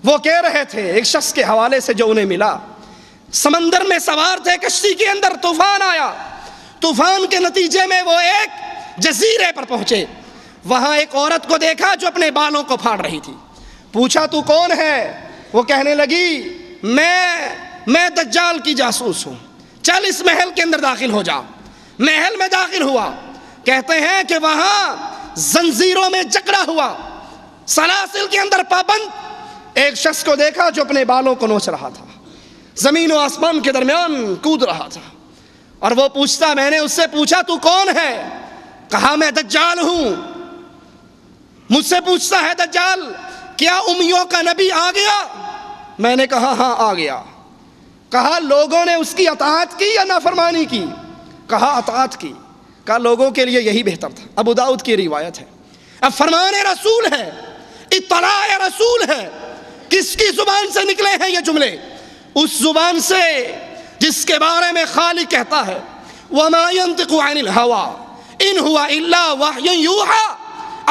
وہ کہہ رہے تھے ایک شخص کے حوالے سے جو انہیں ملا، سمندر میں سوار تھے، کشتی کے اندر طوفان آیا، طوفان کے نتیجے میں وہ ایک جزیرے پر پہنچے، وہاں ایک عورت کو دیکھا جو اپنے بالوں کو پھاڑ رہی تھی۔ پوچھا تو کون ہے؟ وہ کہنے لگی میں دجال کی جاسوس ہوں، چل اس محل کے اندر داخل ہو جا۔ محل میں داخل ہوا، کہتے ہیں کہ وہاں زنجیروں میں جکڑا ہوا، سلاسل کے اندر پابند ایک شخص کو دیکھا جو اپنے بالوں کو نوچ رہا تھا، زمین و آسمان کے درمیان کود رہا تھا۔ اور وہ پوچھتا، میں نے اس سے پوچھا تو کون ہے؟ کہا میں دجال ہوں۔ مجھ سے پوچھتا ہے دجال کیا امیوں کا نبی آ گیا؟ میں نے کہا ہاں آ گیا۔ کہا لوگوں نے اس کی اطاعت کی یا نافرمانی کی؟ کہا اطاعت کی۔ کہا لوگوں کے لیے یہی بہتر تھا۔ ابو داؤد کی روایت ہے۔ اب فرمان رسول ہے، اطلاع رسول ہے، کس کی زبان سے نکلے ہیں یہ جملے؟ اس زبان سے جس کے بارے میں خالق کہتا ہے وَمَا يَنطِقُ عَنِ الْهَوَىٰ إِنْ هُوَ إِلَّا وَحْيٌ يُوحَىٰ،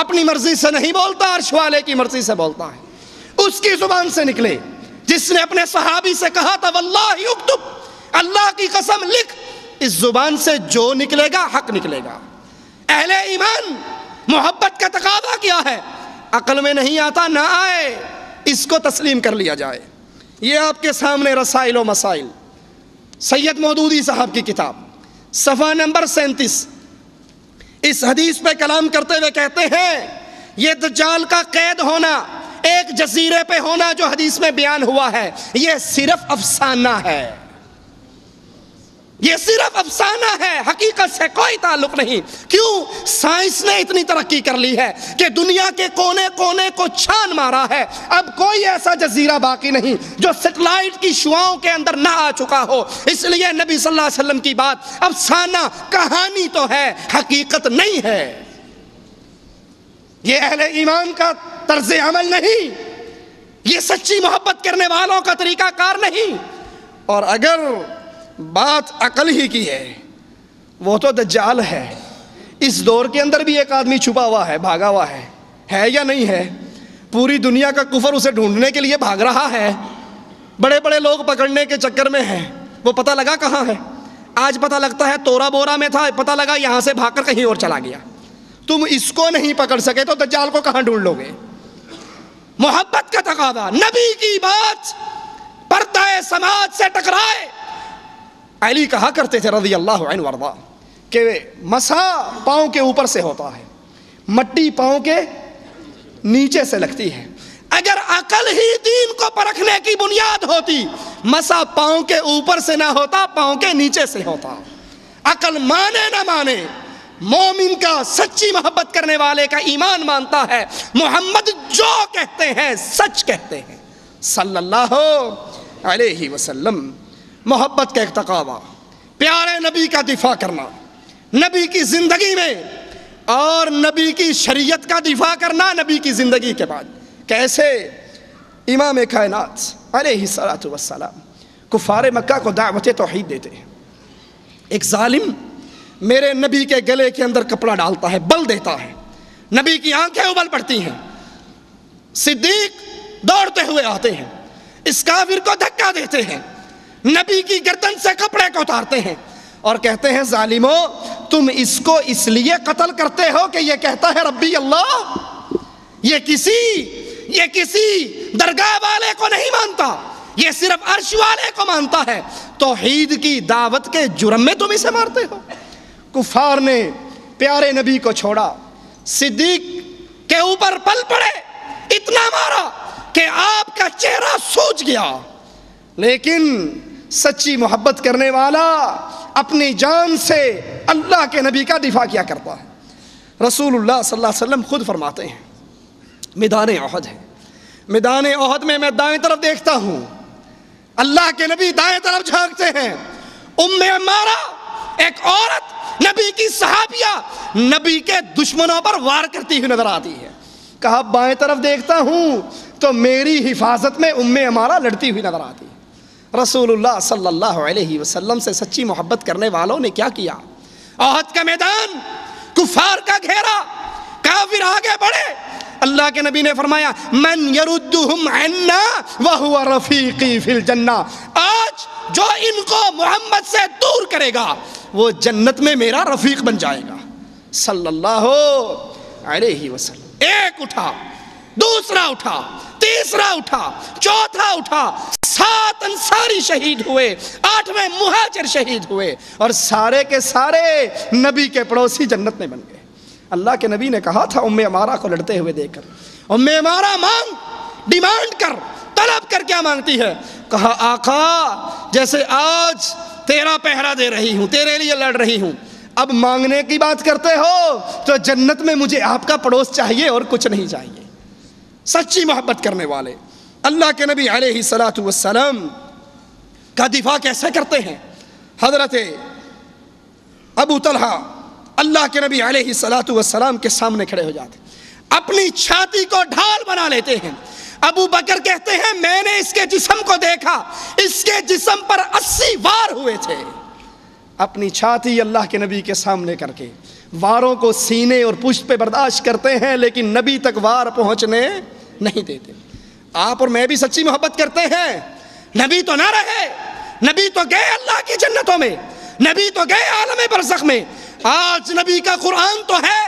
اپنی مرضی سے نہیں بولتا، عرش والے کی مرضی سے بولتا ہے۔ اس کی زبان سے نکلے جس نے اپنے صحابی سے کہا تھا واللہ اکتب، اللہ کی قسم لکھ، اس زبان سے جو نکلے گا حق نکلے گا۔ اہل ایمان محبت کا تقاضا کیا ہے؟ عقل میں نہیں آتا، نہ آئے، اس کو تسلیم کر لیا جائے۔ یہ آپ کے سامنے رسائل و مسائل، سید مودودی صاحب کی کتاب، صفحہ نمبر 37، اس حدیث پہ کلام کرتے ہوئے کہتے ہیں یہ دجال کا قید ہونا، ایک جزیرے پہ ہونا جو حدیث میں بیان ہوا ہے، یہ صرف افسانہ ہے، یہ صرف افسانہ ہے، حقیقت سے کوئی تعلق نہیں۔ کیوں؟ سائنس نے اتنی ترقی کر لی ہے کہ دنیا کے کونے کونے کو چھان مارا ہے، اب کوئی ایسا جزیرہ باقی نہیں جو سیٹلائٹ کی شعاعوں کے اندر نہ آ چکا ہو۔ اس لیے نبی صلی اللہ علیہ وسلم کی بات افسانہ، کہانی تو ہے، حقیقت نہیں ہے۔ یہ اہل ایمان کا طرز عمل نہیں، یہ سچی محبت کرنے والوں کا طریقہ کار نہیں۔ اور اگر بات عقل ہی کی ہے، وہ تو دجال ہے۔ اس دور کے اندر بھی ایک آدمی چھپا ہوا ہے، بھاگا ہوا ہے یا نہیں ہے؟ پوری دنیا کا کفر اسے ڈھونڈنے کے لیے بھاگ رہا ہے، بڑے بڑے لوگ پکڑنے کے چکر میں ہیں۔ وہ پتہ لگا کہاں ہے؟ آج پتہ لگتا ہے تورا بورا میں تھا، پتہ لگا یہاں سے بھاگ کر کہیں اور چلا گیا۔ تم اس کو نہیں پکڑ سکے تو دجال کو کہاں ڈھونڈ لو گے؟ محبت کا تقاضا، نبی کی بات پردہ سماج سے ٹکرائے۔ علی کہا کرتے تھے رضی اللہ عنہ وارضا کہ مسا پاؤں کے اوپر سے ہوتا ہے، مٹی پاؤں کے نیچے سے لگتی ہے۔ اگر عقل ہی دین کو پرکھنے کی بنیاد ہوتی، مسا پاؤں کے اوپر سے نہ ہوتا، پاؤں کے نیچے سے ہوتا۔ عقل مانے نہ مانے، مومن کا، سچی محبت کرنے والے کا ایمان مانتا ہے محمد جو کہتے ہیں سچ کہتے ہیں صلی اللہ علیہ وسلم۔ محبت کا ایک تقاضا، پیارے نبی کا دفاع کرنا، نبی کی زندگی میں اور نبی کی شریعت کا دفاع کرنا نبی کی زندگی کے بعد۔ کیسے؟ امام کائنات علیہ الصلوۃ والسلام کفار مکہ کو دعوت توحید دیتے ہیں۔ ایک ظالم میرے نبی کے گلے کے اندر کپڑا ڈالتا ہے، بل دیتا ہے، نبی کی آنکھیں ابل پڑتی ہیں۔ صدیق دوڑتے ہوئے آتے ہیں، اس کافر کو دھکا دیتے ہیں، نبی کی گردن سے کپڑے کو اتارتے ہیں اور کہتے ہیں ظالمو، تم اس کو اس لیے قتل کرتے ہو کہ یہ کہتا ہے ربی اللہ، یہ کسی درگاہ والے کو نہیں مانتا، یہ صرف عرش والے کو مانتا ہے، توحید کی دعوت کے جرم میں تم اسے مارتے ہو۔ کفار نے پیارے نبی کو چھوڑا، صدیق کے اوپر پل پڑے، اتنا مارا کہ آپ کا چہرہ سوج گیا۔ لیکن سچی محبت کرنے والا اپنی جان سے اللہ کے نبی کا دفاع کیا کرتا ہے۔ رسول اللہ صلی اللہ علیہ وسلم خود فرماتے ہیں، میدان احد ہے، میدان احد میں دائیں طرف دیکھتا ہوں، اللہ کے نبی دائیں طرف جھانکتے ہیں، ام عمارہ ایک عورت نبی کی صحابیہ نبی کے دشمنوں پر وار کرتی ہوئی نظر آتی ہے۔ کہا بائیں طرف دیکھتا ہوں تو میری حفاظت میں ام عمارہ لڑتی ہوئی نظر آتی ہے۔ رسول اللہ صلی اللہ علیہ وسلم سے سچی محبت کرنے والوں نے کیا کیا؟ احد کا میدان، کفار کا گھیرا، کافر آگے بڑھے، اللہ کے نبی نے فرمایا من یردہم عنا وہو رفیقی فی الجنہ، آج جو ان کو محمد سے دور کرے گا وہ جنت میں میرا رفیق بن جائے گا صلی اللہ علیہ وسلم۔ ایک اٹھا، دوسرا اٹھا، تیسرا اٹھا، چوتھا اٹھا، 7 انصاری شہید ہوئے، 8ویں مہاجر شہید ہوئے، اور سارے کے سارے نبی کے پڑوسی جنت میں بن گئے۔ اللہ کے نبی نے کہا تھا ام عمارہ کو لڑتے ہوئے دیکھ کر، ام عمارہ مانگ، ڈیمانڈ کر، طلب کر، کیا مانگتی ہے؟ کہا آقا جیسے آج تیرا پہرا دے رہی ہوں، تیرے لیے لڑ رہی ہوں، اب مانگنے کی بات کرتے ہو تو جنت میں مجھے آپ کا پڑوس چاہیے اور کچھ نہیں چاہیے۔ سچی محبت کرنے والے اللہ کے نبی علیہ الصلوۃ والسلام کا دفاع کیسے کرتے ہیں؟ حضرت ابو طلحہ اللہ کے نبی علیہ الصلوۃ والسلام کے سامنے کھڑے ہو جاتے، اپنی چھاتی کو ڈھال بنا لیتے ہیں۔ ابو بکر کہتے ہیں میں نے اس کے جسم کو دیکھا، اس کے جسم پر 80 وار ہوئے تھے۔ اپنی چھاتی اللہ کے نبی کے سامنے کر کے واروں کو سینے اور پشت پہ برداشت کرتے ہیں، لیکن نبی تک وار پہنچنے نہیں دیتے۔ آپ اور میں بھی سچی محبت کرتے ہیں، نبی تو نہ رہے، نبی تو گئے اللہ کی جنتوں میں، نبی تو گئے عالم برزخ میں، آج نبی کا قرآن تو ہے،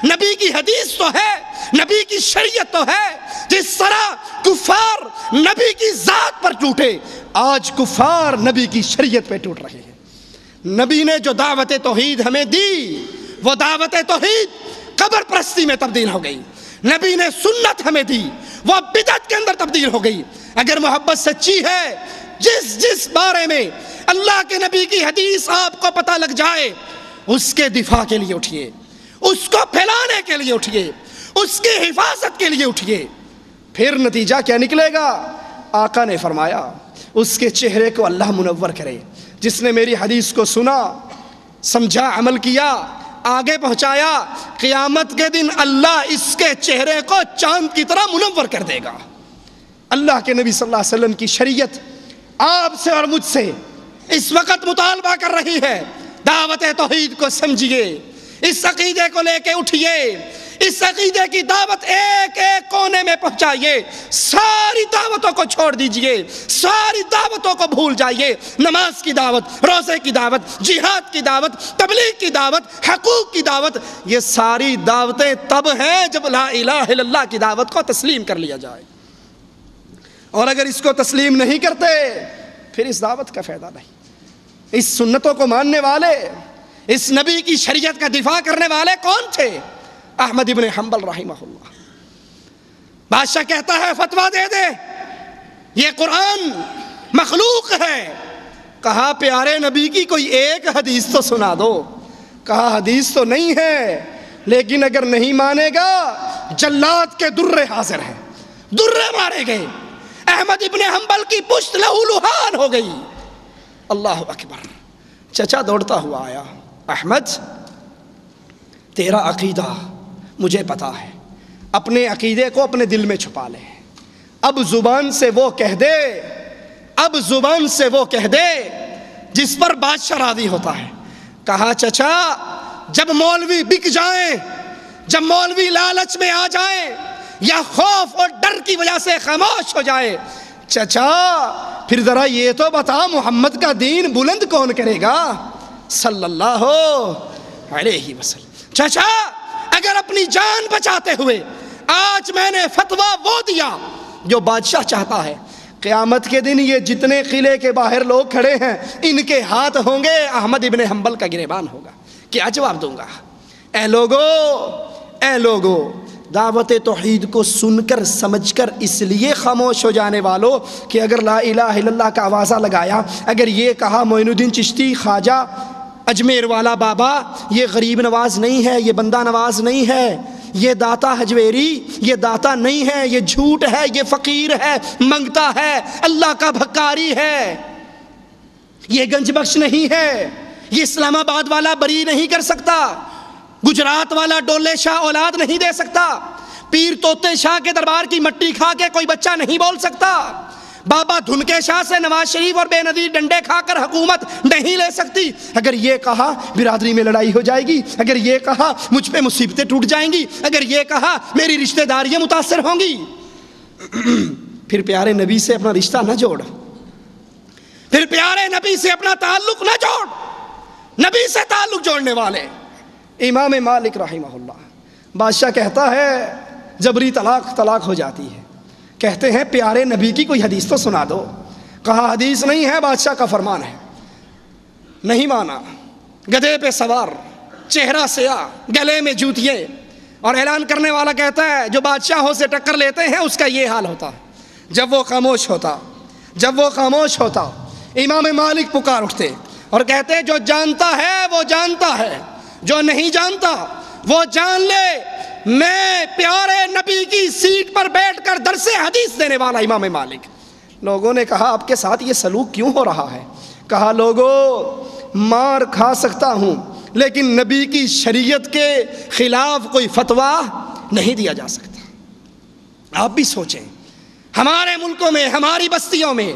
نبی کی حدیث تو ہے، نبی کی شریعت تو ہے۔ جس طرح کفار نبی کی ذات پر ٹوٹے، آج کفار نبی کی شریعت پہ ٹوٹ رہے ہیں۔ نبی نے جو دعوت توحید ہمیں دی، وہ دعوت توحید قبر پرستی میں تبدیل ہو گئی۔ نبی نے سنت ہمیں دی، وہ بدعت کے اندر تبدیل ہو گئی۔ اگر محبت سچی ہے، جس بارے میں اللہ کے نبی کی حدیث آپ کو پتہ لگ جائے، اس کے دفاع کے لیے اٹھیے، اس کو پھیلانے کے لیے اٹھیے، اس کی حفاظت کے لیے اٹھیے۔ پھر نتیجہ کیا نکلے گا؟ آقا نے فرمایا اس کے چہرے کو اللہ منور کرے، جس نے میری حدیث کو سنا، سمجھا، عمل کیا، آگے پہنچایا، قیامت کے دن اللہ اس کے چہرے کو چاند کی طرح منور کر دے گا۔ اللہ کے نبی صلی اللہ علیہ وسلم کی شریعت آپ سے اور مجھ سے اس وقت مطالبہ کر رہی ہے، دعوت توحید کو سمجھیے، اس عقیدے کو لے کے اٹھیے، اس عقیدے کی دعوت ایک ایک کونے میں پہنچائیے، ساری دعوتوں کو چھوڑ دیجئے، ساری دعوتوں کو بھول جائیے، نماز کی دعوت، روزے کی دعوت، جہاد کی دعوت، تبلیغ کی دعوت، حقوق کی دعوت، یہ ساری دعوتیں تب ہیں جب لا الہ الا اللہ کی دعوت کو تسلیم کر لیا جائے، اور اگر اس کو تسلیم نہیں کرتے پھر اس دعوت کا فائدہ نہیں۔ اس سنتوں کو ماننے والے، اس نبی کی شریعت کا دفاع کرنے والے کون تھے؟ احمد ابن حنبل رحمہ اللہ۔ بادشاہ کہتا ہے فتویٰ دے دے، یہ قرآن مخلوق ہے۔ کہا پیارے نبی کی کوئی ایک حدیث تو سنا دو۔ کہا حدیث تو نہیں ہے، لیکن اگر نہیں مانے گا جلاد کے درے حاضر ہیں، درے مارے گئے۔ احمد ابن حنبل کی پشت لہو لہان ہو گئی۔ اللہ اکبر۔ چچا دوڑتا ہوا آیا، احمد تیرا عقیدہ مجھے پتا ہے، اپنے عقیدے کو اپنے دل میں چھپا لے، اب زبان سے وہ کہہ دے، اب زبان سے وہ کہہ دے جس پر بادشاہ راضی ہوتا ہے۔ کہا چچا جب مولوی بک جائیں، جب مولوی لالچ میں آ جائیں یا خوف اور ڈر کی وجہ سے خاموش ہو جائے، چچا پھر ذرا یہ تو بتا محمد کا دین بلند کون کرے گا صلی اللہ علیہ وسلم۔ چچا اگر اپنی جان بچاتے ہوئے آج میں نے فتویٰ وہ دیا جو بادشاہ چاہتا ہے، قیامت کے دن یہ جتنے قلعے کے باہر لوگ کھڑے ہیں ان کے ہاتھ ہوں گے، احمد ابن حنبل کا گریبان ہوگا۔ کیا جواب دوں گا؟ اے لوگو دعوت توحید کو سن کر سمجھ کر اس لیے خاموش ہو جانے والوں کہ اگر لا الہ الا اللہ کا آوازہ لگایا، اگر یہ کہا معین الدین چشتی، خواجہ، اجمیر والا بابا یہ غریب نواز نہیں ہے، یہ بندہ نواز نہیں ہے، یہ داتا حجویری یہ داتا نہیں ہے، یہ جھوٹ ہے، یہ فقیر ہے، منگتا ہے، اللہ کا بھکاری ہے، یہ گنج بخش نہیں ہے، یہ اسلام آباد والا بری نہیں کر سکتا، گجرات والا ڈولے شاہ اولاد نہیں دے سکتا، پیر توتے شاہ کے دربار کی مٹی کھا کے کوئی بچہ نہیں بول سکتا، بابا دھنکے شاہ سے نواز شریف اور بے نظیر ڈنڈے کھا کر حکومت نہیں لے سکتی۔ اگر یہ کہا برادری میں لڑائی ہو جائے گی، اگر یہ کہا مجھ پہ مصیبتیں ٹوٹ جائیں گی، اگر یہ کہا میری رشتہ داریاں متاثر ہوں گی۔ پھر پیارے نبی سے اپنا رشتہ نہ جوڑ، پھر پیارے نبی سے اپنا تعلق نہ جوڑ۔ نبی سے تعلق جوڑنے والے امام مالک رحمہ اللہ، بادشاہ کہتا ہے جبری طلاق ہو جاتی ہے، کہتے ہیں پیارے نبی کی کوئی حدیث تو سنا دو۔ کہا حدیث نہیں ہے، بادشاہ کا فرمان ہے۔ نہیں مانا، گدھے پہ سوار، چہرہ سیاہ، گلے میں جوتیے، اور اعلان کرنے والا کہتا ہے جو بادشاہوں سے ٹکر لیتے ہیں اس کا یہ حال ہوتا ہے۔ جب وہ خاموش ہوتا امام مالک پکار اٹھتے اور کہتے ہیں جو جانتا ہے وہ جانتا ہے، جو نہیں جانتا وہ جان لے، میں پیارے نبی کی سیٹ پر بیٹھ کر درس حدیث دینے والا امام مالک۔ لوگوں نے کہا آپ کے ساتھ یہ سلوک کیوں ہو رہا ہے؟ کہا لوگوں مار کھا سکتا ہوں لیکن نبی کی شریعت کے خلاف کوئی فتویٰ نہیں دیا جا سکتا۔ آپ بھی سوچیں ہمارے ملکوں میں، ہماری بستیوں میں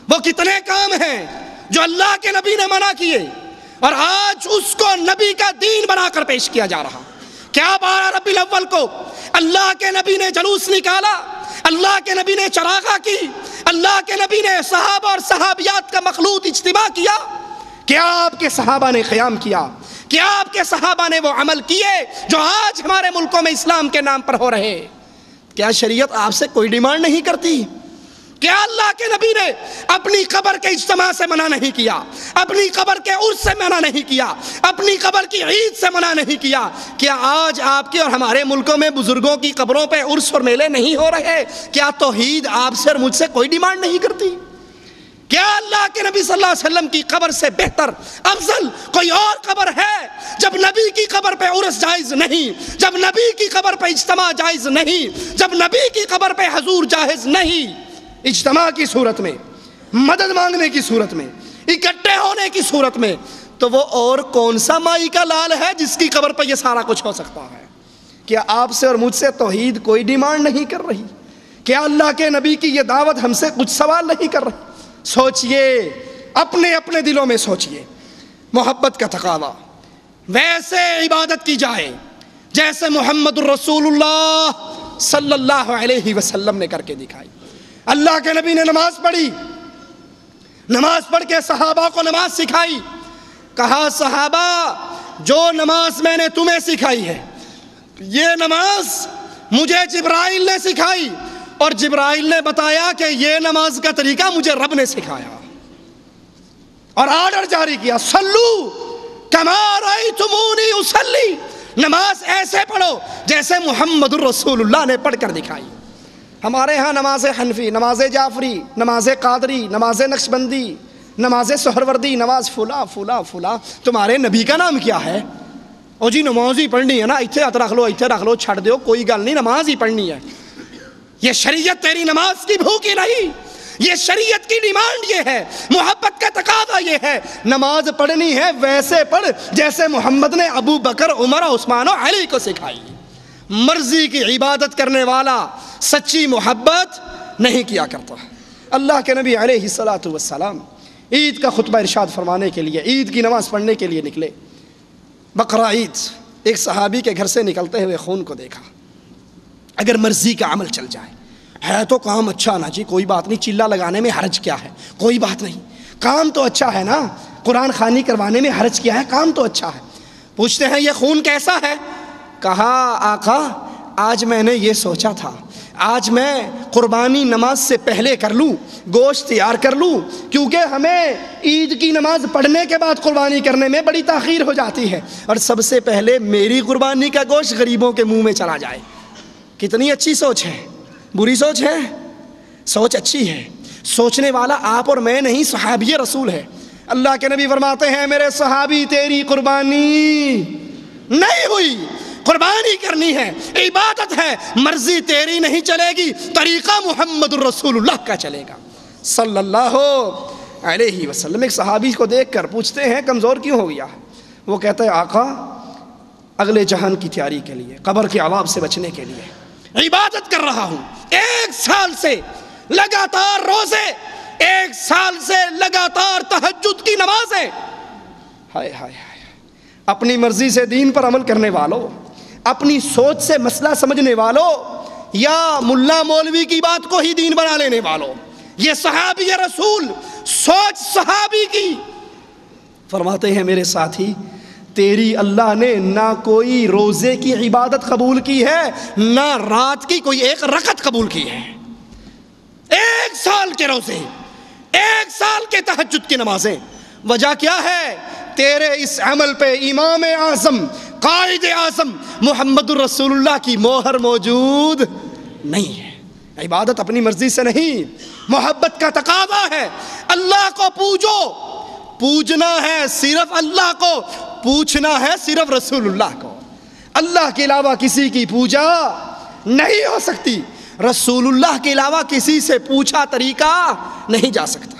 وہ کتنے کام ہیں جو اللہ کے نبی نے منع کیے اور آج اس کو نبی کا دین بنا کر پیش کیا جا رہا۔ کیا 12 ربیع الاول کو اللہ کے نبی نے جلوس نکالا، اللہ کے نبی نے چراغاں کی، اللہ کے نبی نے صحابہ اور صحابیات کا مخلوط اجتماع کیا؟ کیا آپ کے صحابہ نے قیام کیا؟ کیا آپ کے صحابہ نے وہ عمل کیے جو آج ہمارے ملکوں میں اسلام کے نام پر ہو رہے؟ کیا شریعت آپ سے کوئی ڈیمانڈ نہیں کرتی؟ کیا اللہ کے نبی نے اپنی قبر کے اجتماع سے منع نہیں کیا، اپنی قبر کے عرس سے منع نہیں کیا، اپنی قبر کی عید سے منع نہیں کیا؟ کیا آج آپ کے اور ہمارے ملکوں میں بزرگوں کی قبروں پہ عرس اور میلے نہیں ہو رہے؟ کیا توحید آپ سے اور مجھ سے کوئی ڈیمانڈ نہیں کرتی؟ کیا اللہ کے نبی صلی اللہ علیہ وسلم کی قبر سے بہتر افضل کوئی اور قبر ہے؟ جب نبی کی قبر پہ عرس جائز نہیں، جب نبی کی قبر پہ اجتماع جائز نہیں، جب نبی کی قبر پہ حضور جائز نہیں، اجتماع کی صورت میں، مدد مانگنے کی صورت میں، اکٹھے ہونے کی صورت میں، تو وہ اور کون سا مائی کا لال ہے جس کی قبر پہ یہ سارا کچھ ہو سکتا ہے؟ کیا آپ سے اور مجھ سے توحید کوئی ڈیمانڈ نہیں کر رہی؟ کیا اللہ کے نبی کی یہ دعوت ہم سے کچھ سوال نہیں کر رہی؟ سوچئے، اپنے اپنے دلوں میں سوچئے، محبت کا تقاضا ویسے عبادت کی جائے جیسے محمد الرسول اللہ صلی اللہ علیہ وسلم نے کر کے دکھائی۔ اللہ کے نبی نے نماز پڑھی، نماز پڑھ کے صحابہ کو نماز سکھائی، کہا صحابہ جو نماز میں نے تمہیں سکھائی ہے یہ نماز مجھے جبرائیل نے سکھائی، اور جبرائیل نے بتایا کہ یہ نماز کا طریقہ مجھے رب نے سکھایا، اور آرڈر جاری کیا، صلو کما رأیتمونی اصلی، نماز ایسے پڑھو جیسے محمد الرسول اللہ نے پڑھ کر دکھائی۔ ہمارے ہاں نماز حنفی، نماز جعفری، نماز قادری، نماز نقشبندی، نماز سہروردی، نماز فلاں فلاں فلاں، تمہارے نبی کا نام کیا ہے؟ او جی نماز ہی پڑھنی ہے نا، اتھے ہاتھ رکھ لو چھڑ دیو، کوئی گل نہیں، نماز ہی پڑھنی ہے۔ یہ شریعت تیری نماز کی بھوکی نہیں، یہ شریعت کی ڈیمانڈ یہ ہے، محبت کا تقاضا یہ ہے، نماز پڑھنی ہے ویسے پڑھ جیسے محمد نے ابو بکر، عمر، عثمان و علی کو سکھائی۔ مرضی کی عبادت کرنے والا سچی محبت نہیں کیا کرتا۔ اللہ کے نبی علیہ الصلوۃ والسلام عید کا خطبہ ارشاد فرمانے کے لیے، عید کی نماز پڑھنے کے لیے نکلے۔ بقرہ عید، ایک صحابی کے گھر سے نکلتے ہوئے خون کو دیکھا۔ اگر مرضی کا عمل چل جائے ہے تو کام اچھا نا جی، کوئی بات نہیں، چلہ لگانے میں حرج کیا ہے، کوئی بات نہیں، کام تو اچھا ہے نا، قرآن خوانی کروانے میں حرج کیا ہے، کام تو اچھا ہے۔ پوچھتے ہیں یہ خون کیسا ہے؟ کہا آقا آج میں نے یہ سوچا تھا، آج میں قربانی نماز سے پہلے کر لوں، گوشت تیار کر لوں، کیونکہ ہمیں عید کی نماز پڑھنے کے بعد قربانی کرنے میں بڑی تاخیر ہو جاتی ہے، اور سب سے پہلے میری قربانی کا گوشت غریبوں کے منہ میں چلا جائے۔ کتنی اچھی سوچ ہے، بری سوچ ہے؟ سوچ اچھی ہے، سوچنے والا آپ اور میں نہیں، صحابی رسول ہے۔ اللہ کے نبی فرماتے ہیں میرے صحابی تیری قربانی نہیں ہوئی، قربانی کرنی ہے، عبادت ہے، مرضی تیری نہیں چلے گی، طریقہ محمد الرسول اللہ کا چلے گا صلی اللہ علیہ وسلم۔ ایک صحابی کو دیکھ کر پوچھتے ہیں کمزور کیوں ہو گیا؟ وہ کہتا ہے آقا اگلے جہان کی تیاری کے لیے، قبر کے عذاب سے بچنے کے لیے عبادت کر رہا ہوں، 1 سال سے لگاتار روزے، 1 سال سے لگاتار تہجد کی نمازیں۔ ہائے ہائے ہائے، اپنی مرضی سے دین پر عمل کرنے والوں، اپنی سوچ سے مسئلہ سمجھنے والوں، یا ملا مولوی کی بات کو ہی دین بنا لینے والوں، یہ صحابی رسول، سوچ صحابی کی۔ فرماتے ہیں میرے ساتھی تیری اللہ نے نہ کوئی روزے کی عبادت قبول کی ہے، نہ رات کی کوئی 1 رکعت قبول کی ہے۔ 1 سال کے روزے، 1 سال کے تہجد کی نمازیں، وجہ کیا ہے؟ تیرے اس عمل پہ امام اعظم، قائد اعظم محمد الرسول اللہ کی مہر موجود نہیں ہے۔ عبادت اپنی مرضی سے نہیں، محبت کا تقاضا ہے۔ اللہ کو پوجو، پوجنا ہے صرف اللہ کو، پوچھنا ہے صرف رسول اللہ کو۔ اللہ کے علاوہ کسی کی پوجا نہیں ہو سکتی، رسول اللہ کے علاوہ کسی سے پوچھا طریقہ نہیں جا سکتا۔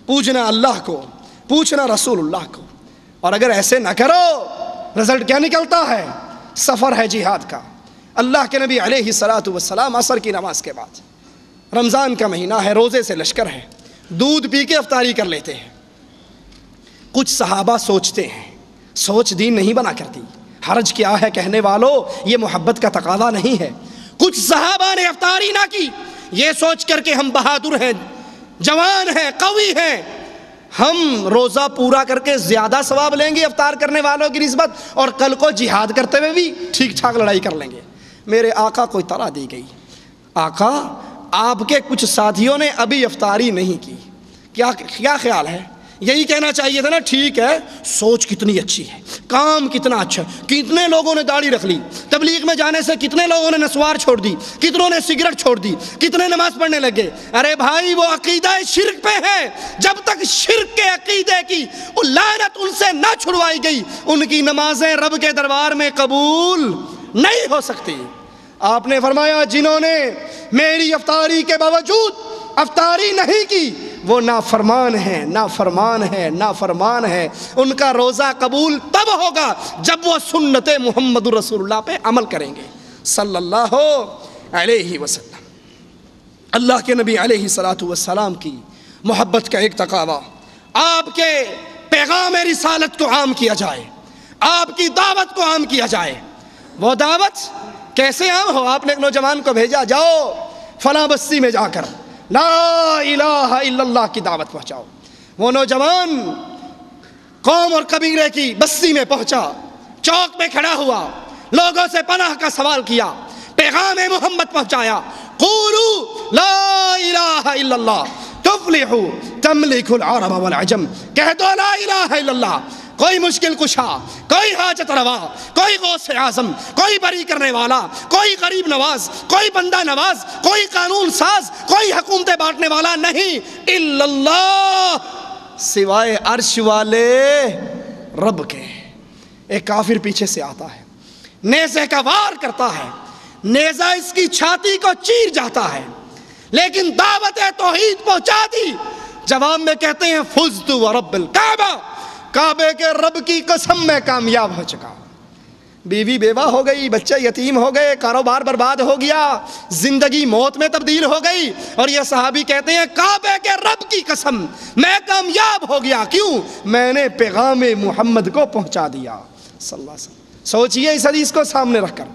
پوچھنا اللہ کو، پوچھنا رسول اللہ کو، اور اگر ایسے نہ کرو رزلٹ کیا نکلتا ہے؟ سفر ہے جہاد کا۔ اللہ کے نبی علیہ الصلوۃ والسلام عصر کی نماز کے بعد، رمضان کا مہینہ ہے، روزے سے لشکر ہے، دودھ پی کے افطاری کر لیتے ہیں۔ کچھ صحابہ سوچتے ہیں، سوچ دین نہیں بنا کرتی، حرج کیا ہے کہنے والوں، یہ محبت کا تقاضا نہیں ہے۔ کچھ صحابہ نے افطاری نہ کی، یہ سوچ کر کے ہم بہادر ہیں، جوان ہیں، قوی ہیں، ہم روزہ پورا کر کے زیادہ ثواب لیں گے افطار کرنے والوں کی نسبت، اور کل کو جہاد کرتے ہوئے بھی ٹھیک ٹھاک لڑائی کر لیں گے۔ میرے آقا کو اطلاع دی گئی، آقا آپ کے کچھ ساتھیوں نے ابھی افطاری نہیں کی، کیا خیال ہے؟ یہی کہنا چاہیے تھا نا، ٹھیک ہے سوچ کتنی اچھی ہے، کام کتنا اچھا، کتنے لوگوں نے داڑھی رکھ لی، تبلیغ میں جانے سے کتنے لوگوں نے نسوار چھوڑ دی، کتنوں نے سگریٹ چھوڑ دی، کتنے نماز پڑھنے لگے۔ ارے بھائی وہ عقیدہ شرک پہ ہے، جب تک شرک کے عقیدے کی وہ لعنت ان سے نہ چھڑوائی گئی ان کی نمازیں رب کے دربار میں قبول نہیں ہو سکتی۔ آپ نے فرمایا جنہوں نے میری افطاری کے باوجود افطاری نہیں کی وہ نافرمان ہیں، نافرمان ہیں، نافرمان ہیں۔ ان کا روزہ قبول تب ہوگا جب وہ سنت محمد رسول اللہ پہ عمل کریں گے صلی اللہ علیہ وسلم۔ اللہ کے نبی علیہ الصلاۃ والسلام کی محبت کا ایک تقاضا، آپ کے پیغام رسالت کو عام کیا جائے، آپ کی دعوت کو عام کیا جائے۔ وہ دعوت کیسے عام ہو؟ آپ نے ایک نوجوان کو بھیجا، جاؤ فلاں بستی میں جا کر لا الہ الا اللہ کی دعوت پہنچاؤ۔ وہ نوجوان قوم اور قبیلے کی بستی میں پہنچا، چوک میں کھڑا ہوا، لوگوں سے پناہ کا سوال کیا، پیغام محمد پہنچایا، قولوا لا الہ الا اللہ تفلحوا تملک العرب والعجم، کہہ دو لا الہ الا اللہ۔ کوئی مشکل کشا، کوئی حاجت روا، کوئی غوث اعظم، کوئی بری کرنے والا، کوئی غریب نواز، کوئی بندہ نواز، کوئی قانون ساز، کوئی حکومتیں بانٹنے والا نہیں الا اللہ، سوائے عرش والے رب کے۔ ایک کافر پیچھے سے آتا ہے، نیزے کا وار کرتا ہے، نیزہ اس کی چھاتی کو چیر جاتا ہے، لیکن دعوت توحید پہنچا دی۔ جواب میں کہتے ہیں فزت ورب الکعبہ، کعبے کے رب کی قسم میں کامیاب ہو چکا۔ بیوی بیوہ ہو گئی، بچے یتیم ہو گئے، کاروبار برباد ہو گیا، زندگی موت میں تبدیل ہو گئی، اور یہ صحابی کہتے ہیں کعبے کے رب کی قسم میں کامیاب ہو گیا۔ کیوں؟ میں نے پیغام محمد کو پہنچا دیا صلی اللہ علیہ وسلم۔ سوچئے اس حدیث کو سامنے رکھ کر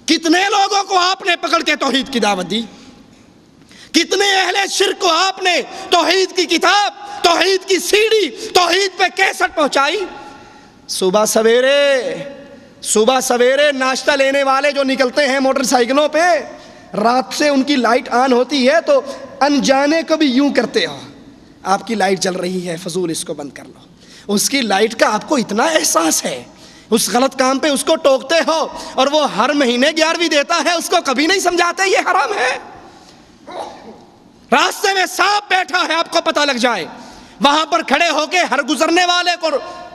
کتنے لوگوں کو آپ نے پکڑ کے توحید کی دعوت دی، کتنے اہل شرک کو آپ نے توحید کی کتاب، توحید کی سیڑھی، توحید پہ کیسٹ پہنچائی۔ صبح سویرے ناشتہ لینے والے جو نکلتے ہیں موٹر سائیکلوں پہ، رات سے ان کی لائٹ آن ہوتی ہے تو انجانے کو بھی یوں کرتے ہو، آپ کی لائٹ جل رہی ہے فضول اس کو بند کر لو۔ اس کی لائٹ کا آپ کو اتنا احساس ہے، اس غلط کام پہ اس کو ٹوکتے ہو، اور وہ ہر مہینے 11ویں دیتا ہے، اس کو کبھی نہیں سمجھاتے یہ حرام ہے۔ راستے میں سانپ بیٹھا ہے آپ کو پتہ لگ جائے، وہاں پر کھڑے ہو کے ہر گزرنے والے کو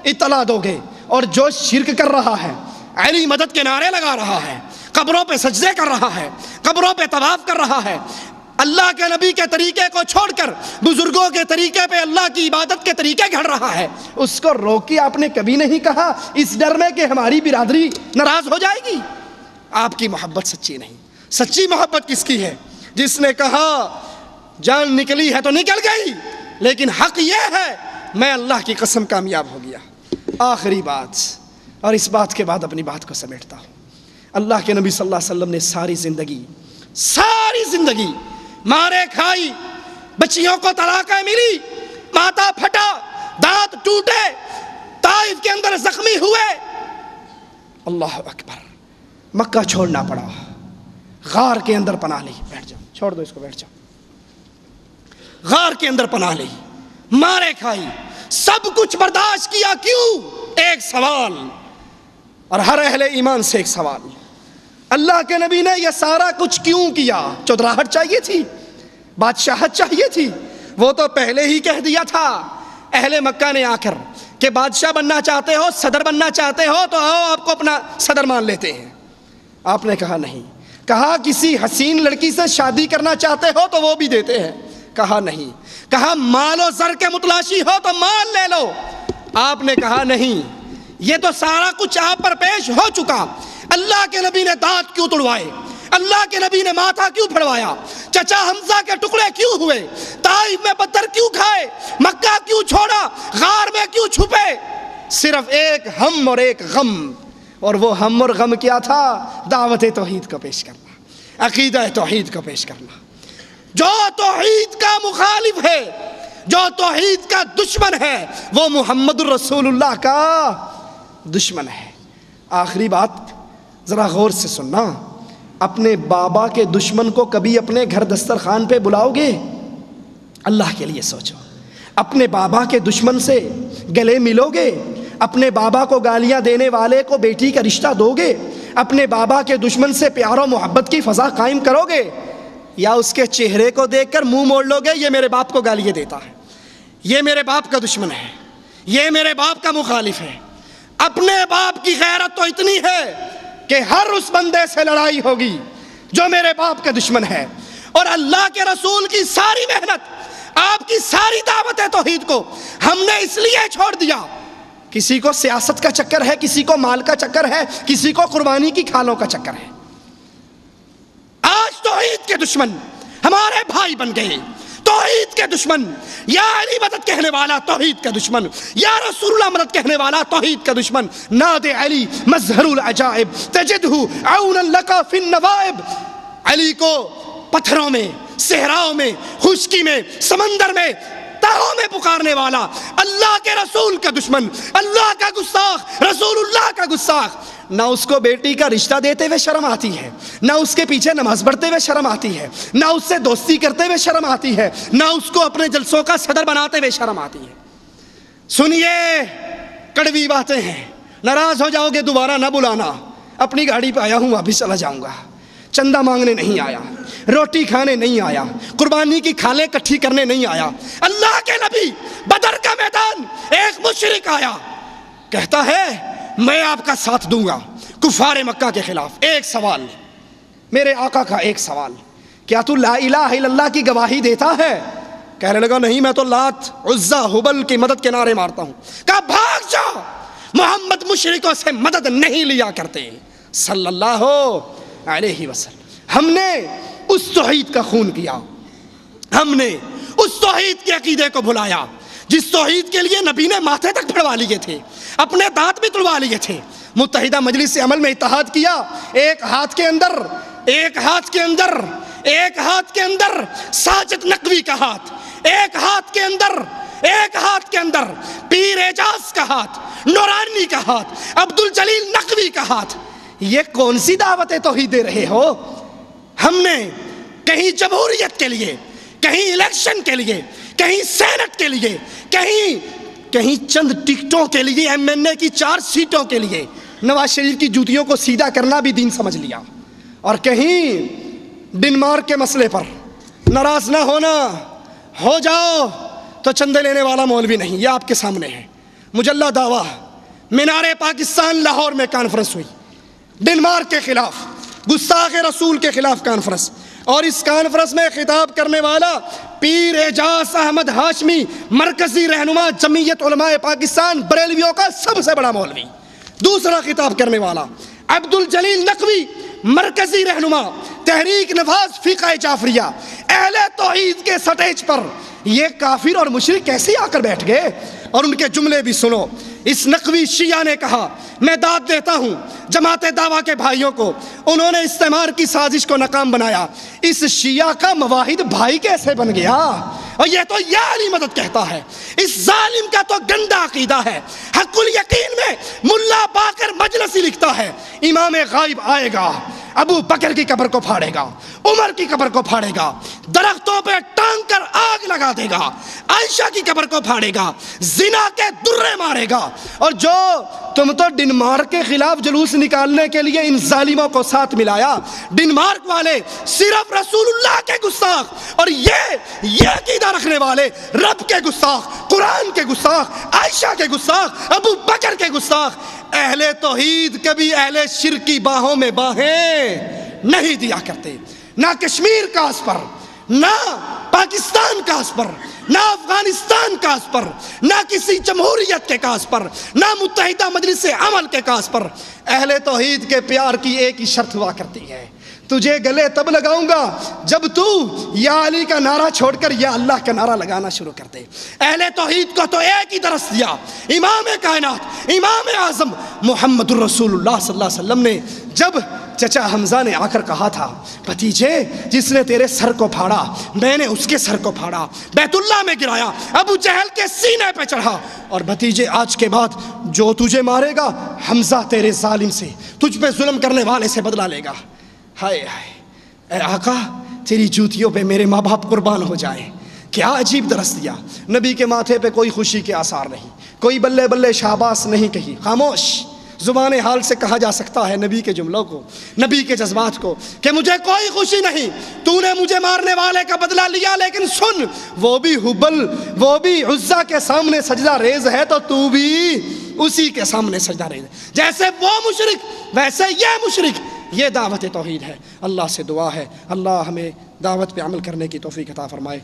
اطلاع دو گے، اور جو شرک کر رہا ہے، علی مدد کے نعرے لگا رہا ہے، قبروں پہ سجدے کر رہا ہے، قبروں پہ طواف کر رہا ہے، اللہ کے نبی کے طریقے کو چھوڑ کر بزرگوں کے طریقے پہ اللہ کی عبادت کے طریقے گھڑ رہا ہے، اس کو روکی آپ نے کبھی نہیں کہا اس ڈر میں کہ ہماری برادری ناراض ہو جائے گی۔ آپ کی محبت سچی نہیں۔ سچی محبت کس کی ہے؟ جس نے کہا جان نکلی ہے تو نکل گئی، لیکن حق یہ ہے میں اللہ کی قسم کامیاب ہو گیا۔ آخری بات، اور اس بات کے بعد اپنی بات کو سمیٹتا ہوں۔ اللہ کے نبی صلی اللہ علیہ وسلم نے ساری زندگی مارے کھائی، بچیوں کو طلاقیں ملی، ماتھا پھٹا، دانت ٹوٹے، طائف کے اندر زخمی ہوئے، اللہ اکبر، مکہ چھوڑنا پڑا، غار کے اندر پناہ لی، بیٹھ جاؤ، چھوڑ دو اس کو، بیٹھ جاؤ، غار کے اندر پناہ لی، مارے کھائی، سب کچھ برداشت کیا۔ کیوں؟ ایک سوال، اور ہر اہل ایمان سے ایک سوال، اللہ کے نبی نے یہ سارا کچھ کیوں کیا؟ چودراہٹ چاہیے تھی؟ بادشاہت چاہیے تھی؟ وہ تو پہلے ہی کہہ دیا تھا اہل مکہ نے آ کر کہ بادشاہ بننا چاہتے ہو، صدر بننا چاہتے ہو تو آؤ آپ کو اپنا صدر مان لیتے ہیں۔ آپ نے کہا نہیں۔ کہا کسی حسین لڑکی سے شادی کرنا چاہتے ہو تو وہ بھی دیتے ہیں، کہا نہیں۔ کہا مال و زر کے متلاشی ہو تو مال لے لو، آپ نے کہا نہیں۔ یہ تو سارا کچھ آپ پر پیش ہو چکا، اللہ کے نبی نے دانت کیوں توڑوائے؟ اللہ کے نبی نے ماتھا کیوں پھڑوایا؟ چچا حمزہ کے ٹکڑے کیوں ہوئے؟ طائف میں پتھر کیوں کھائے؟ مکہ کیوں چھوڑا؟ غار میں کیوں چھپے؟ صرف ایک ہم اور ایک غم، اور وہ ہم اور غم کیا تھا؟ دعوت توحید کو پیش کرنا، عقیدہ توحید کو پیش کرنا۔ جو توحید کا مخالف ہے، جو توحید کا دشمن ہے، وہ محمد الرسول اللہ کا دشمن ہے۔ آخری بات ذرا غور سے سننا، اپنے بابا کے دشمن کو کبھی اپنے گھر دسترخوان پہ بلاؤ گے؟ اللہ کے لیے سوچو، اپنے بابا کے دشمن سے گلے ملو گے؟ اپنے بابا کو گالیاں دینے والے کو بیٹی کا رشتہ دو گے؟ اپنے بابا کے دشمن سے پیار و محبت کی فضا قائم کرو گے؟ یا اس کے چہرے کو دیکھ کر منہ موڑ لو گے یہ میرے باپ کو گالیاں دیتا ہے، یہ میرے باپ کا دشمن ہے، یہ میرے باپ کا مخالف ہے؟ اپنے باپ کی غیرت تو اتنی ہے کہ ہر اس بندے سے لڑائی ہوگی جو میرے باپ کا دشمن ہے۔ اور اللہ کے رسول کی ساری محنت، آپ کی ساری دعوت توحید کو ہم نے اس لیے چھوڑ دیا، کسی کو سیاست کا چکر ہے، کسی کو مال کا چکر ہے، کسی کو قربانی کی کھالوں کا چکر ہے۔ آج توحید کے دشمن ہمارے بھائی بن گئے، توحید کے دشمن، یا علی مدد کہنے والا توحید کا دشمن، یا رسول اللہ مدد کہنے والا توحید کا دشمن۔ ناد علی مظہر العجائب تجدہ عونا لکا فی النوائب، علی کو پتھروں میں، صحراؤں میں، خشکی میں، سمندر میں، تہوں میں پکارنے والا، اللہ کے رسول کا دشمن، اللہ کا گستاخ، رسول اللہ کا گستاخ، نہ اس کو بیٹی کا رشتہ دیتے ہوئے شرم آتی ہے، نہ اس کے پیچھے نماز پڑھتے ہوئے شرم آتی ہے، نہ اس سے دوستی کرتے ہوئے شرم آتی ہے، نہ اس کو اپنے جلسوں کا صدر بناتے ہوئے شرم آتی ہے۔ سنیے، کڑوی باتیں ہیں، ناراض ہو جاؤ گے دوبارہ نہ بلانا، اپنی گاڑی پہ آیا ہوں ابھی چلا جاؤں گا، چندہ مانگنے نہیں آیا، روٹی کھانے نہیں آیا، قربانی کی کھالیں کٹھی کرنے نہیں آیا۔ اللہ کے نبی، بدر کا میدان، ایک مشرک آیا، کہتا ہے میں آپ کا ساتھ دوں گا کفار مکہ کے خلاف۔ ایک سوال میرے آقا کا، ایک سوال، کیا تو لا الہ الا اللہ کی گواہی دیتا ہے؟ کہنے لگا نہیں، میں تو لات عزا ہبل کی مدد کے نعرے مارتا ہوں۔ کہا بھاگ جا، محمد مشرکوں سے مدد نہیں لیا کرتے صلی اللہ علیہ وسلم۔ ہم نے اس توحید کا خون کیا، ہم نے اس توحید کے عقیدے کو بھلایا جس توحید کے لیے نبی نے ماتھے تک پھڑوا لیے تھے، اپنے دانت بھی تڑوا لیے تھے۔ متحدہ مجلس عمل میں اتحاد کیا، ایک ہاتھ کے اندر ساجد نقوی کا ہاتھ، ایک ہاتھ کے اندر پیر اعجاز کا ہاتھ، نورانی کا ہاتھ، عبد الجلیل نقوی کا ہاتھ۔ یہ کون سی دعوت توحید دے رہے ہو؟ ہم نے کہیں جمہوریت کے لیے، کہیں الیکشن کے لیے، کہیں سینٹ کے لیے، کہیں چند ٹکٹوں کے لیے، ایم این اے کی 4 سیٹوں کے لیے نواز شریف کی جوتیوں کو سیدھا کرنا بھی دین سمجھ لیا، اور کہیں ڈنمارک کے مسئلے پر ناراض نہ ہونا، ہو جاؤ تو چندے لینے والا مولوی نہیں۔ یہ آپ کے سامنے ہے مجلہ دعویٰ، مینار پاکستان لاہور میں کانفرنس ہوئی، ڈنمارک کے خلاف، گستاخ رسول کے خلاف کانفرنس، اور اس کانفرنس میں خطاب کرنے والا پیر اعجاز احمد ہاشمی، مرکزی رہنما جمعیت علماء پاکستان بریلویوں کا سب سے بڑا مولوی۔ دوسرا خطاب کرنے والا عبد الجلیل نقوی، مرکزی رہنما تحریک نفاذ فقہ جعفریہ۔ اہل توحید کے سٹیج پر یہ کافر اور مشرک کیسے آ کر بیٹھ گئے؟ اور ان کے جملے بھی سنو۔ اس نقوی شیعہ نے کہا میں داد دیتا ہوں جماعت دعویٰ کے بھائیوں کو، انہوں نے استعمار کی سازش کو ناکام بنایا۔ اس شیعہ کا مواحد بھائی کیسے بن گیا؟ اور یہ تو یا علی مدد کہتا ہے، اس ظالم کا تو گندا عقیدہ ہے۔ حق الیقین میں ملا باقر مجلسی لکھتا ہے امام غائب آئے گا، ابو بکر کی قبر کو پھاڑے گا، عمر کی قبر کو پھاڑے گا، درختوں پہ ٹانگ کر آگ لگا دے گا، عائشہ کی قبر کو پھاڑے گا، زنا کے درے مارے گا۔ اور جو تم تو ڈنمارک کے خلاف جلوس نکالنے کے لیے ان ظالموں کو ساتھ ملایا، ڈنمارک والے صرف رسول اللہ کے گستاخ اور یہ عقیدہ رکھنے والے رب کے گستاخ، قرآن کے گستاخ، عائشہ کے گستاخ، ابو بکر کے گستاخ۔ اہل توحید کبھی اہل شرک کی باہوں میں باہیں نہیں دیا کرتے، نہ کشمیر کا اس پر، نہ پاکستان کا اس پر، نہ افغانستان کا اس پر، نہ کسی جمہوریت کے کاس پر، نہ متحدہ مجلس عمل کے کاس پر۔ اہل توحید کے پیار کی ایک ہی شرط ہوا کرتی ہے، تجھے گلے تب لگاؤں گا جب تو یا علی کا نعرہ چھوڑ کر یا اللہ کا نعرہ لگانا شروع کر دے۔ اہل توحید کو تو ایک ہی درس دیا امام کائنات، امام اعظم محمد الرسول اللہ صلی اللہ علیہ وسلم نے، جب چچا حمزہ نے آ کر کہا تھا بھتیجے جس نے تیرے سر کو پھاڑا میں نے اس کے سر کو پھاڑا، بیت اللہ میں گرایا، ابو جہل کے سینے پہ چڑھا، اور بھتیجے آج کے بعد جو تجھے مارے گا حمزہ تیرے ظالم سے، تجھ پہ ظلم کرنے والے سے بدلہ لے گا۔ ہائے ہائے، اے آقا تیری جوتیوں پہ میرے ماں باپ قربان ہو جائیں، کیا عجیب درس دیا. نبی کے ماتھے پہ کوئی خوشی کے آثار نہیں, کوئی بلے بلے شاباش نہیں کہی. خاموش. زبان حال سے کہا جا سکتا ہے نبی کے جملوں کو, نبی کے جذبات کو, کہ مجھے کوئی خوشی نہیں, تو نے مجھے مارنے والے کا بدلہ لیا, لیکن سن, وہ بھی ہبل, وہ بھی عزا کے سامنے سجدہ ریز ہے, تو بھی اسی کے سامنے سجدہ ریز ہے. جیسے وہ مشرک ویسے یہ مشرک. یہ دعوت توحید ہے. اللہ سے دعا ہے اللہ ہمیں دعوت پہ عمل کرنے کی توفیق عطا فرمائے.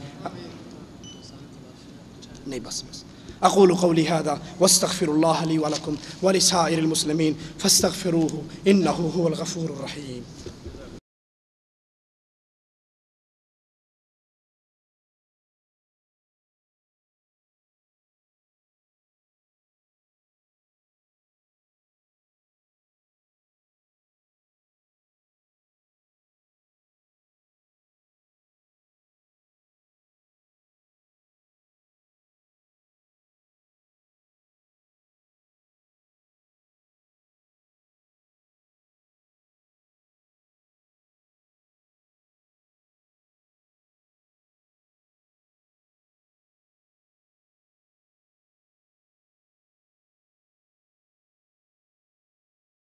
نہیں بس اقول قولی هذا واستغفر الله لي ولكم ولسائر المسلمين فاستغفروه انه هو الغفور الرحيم.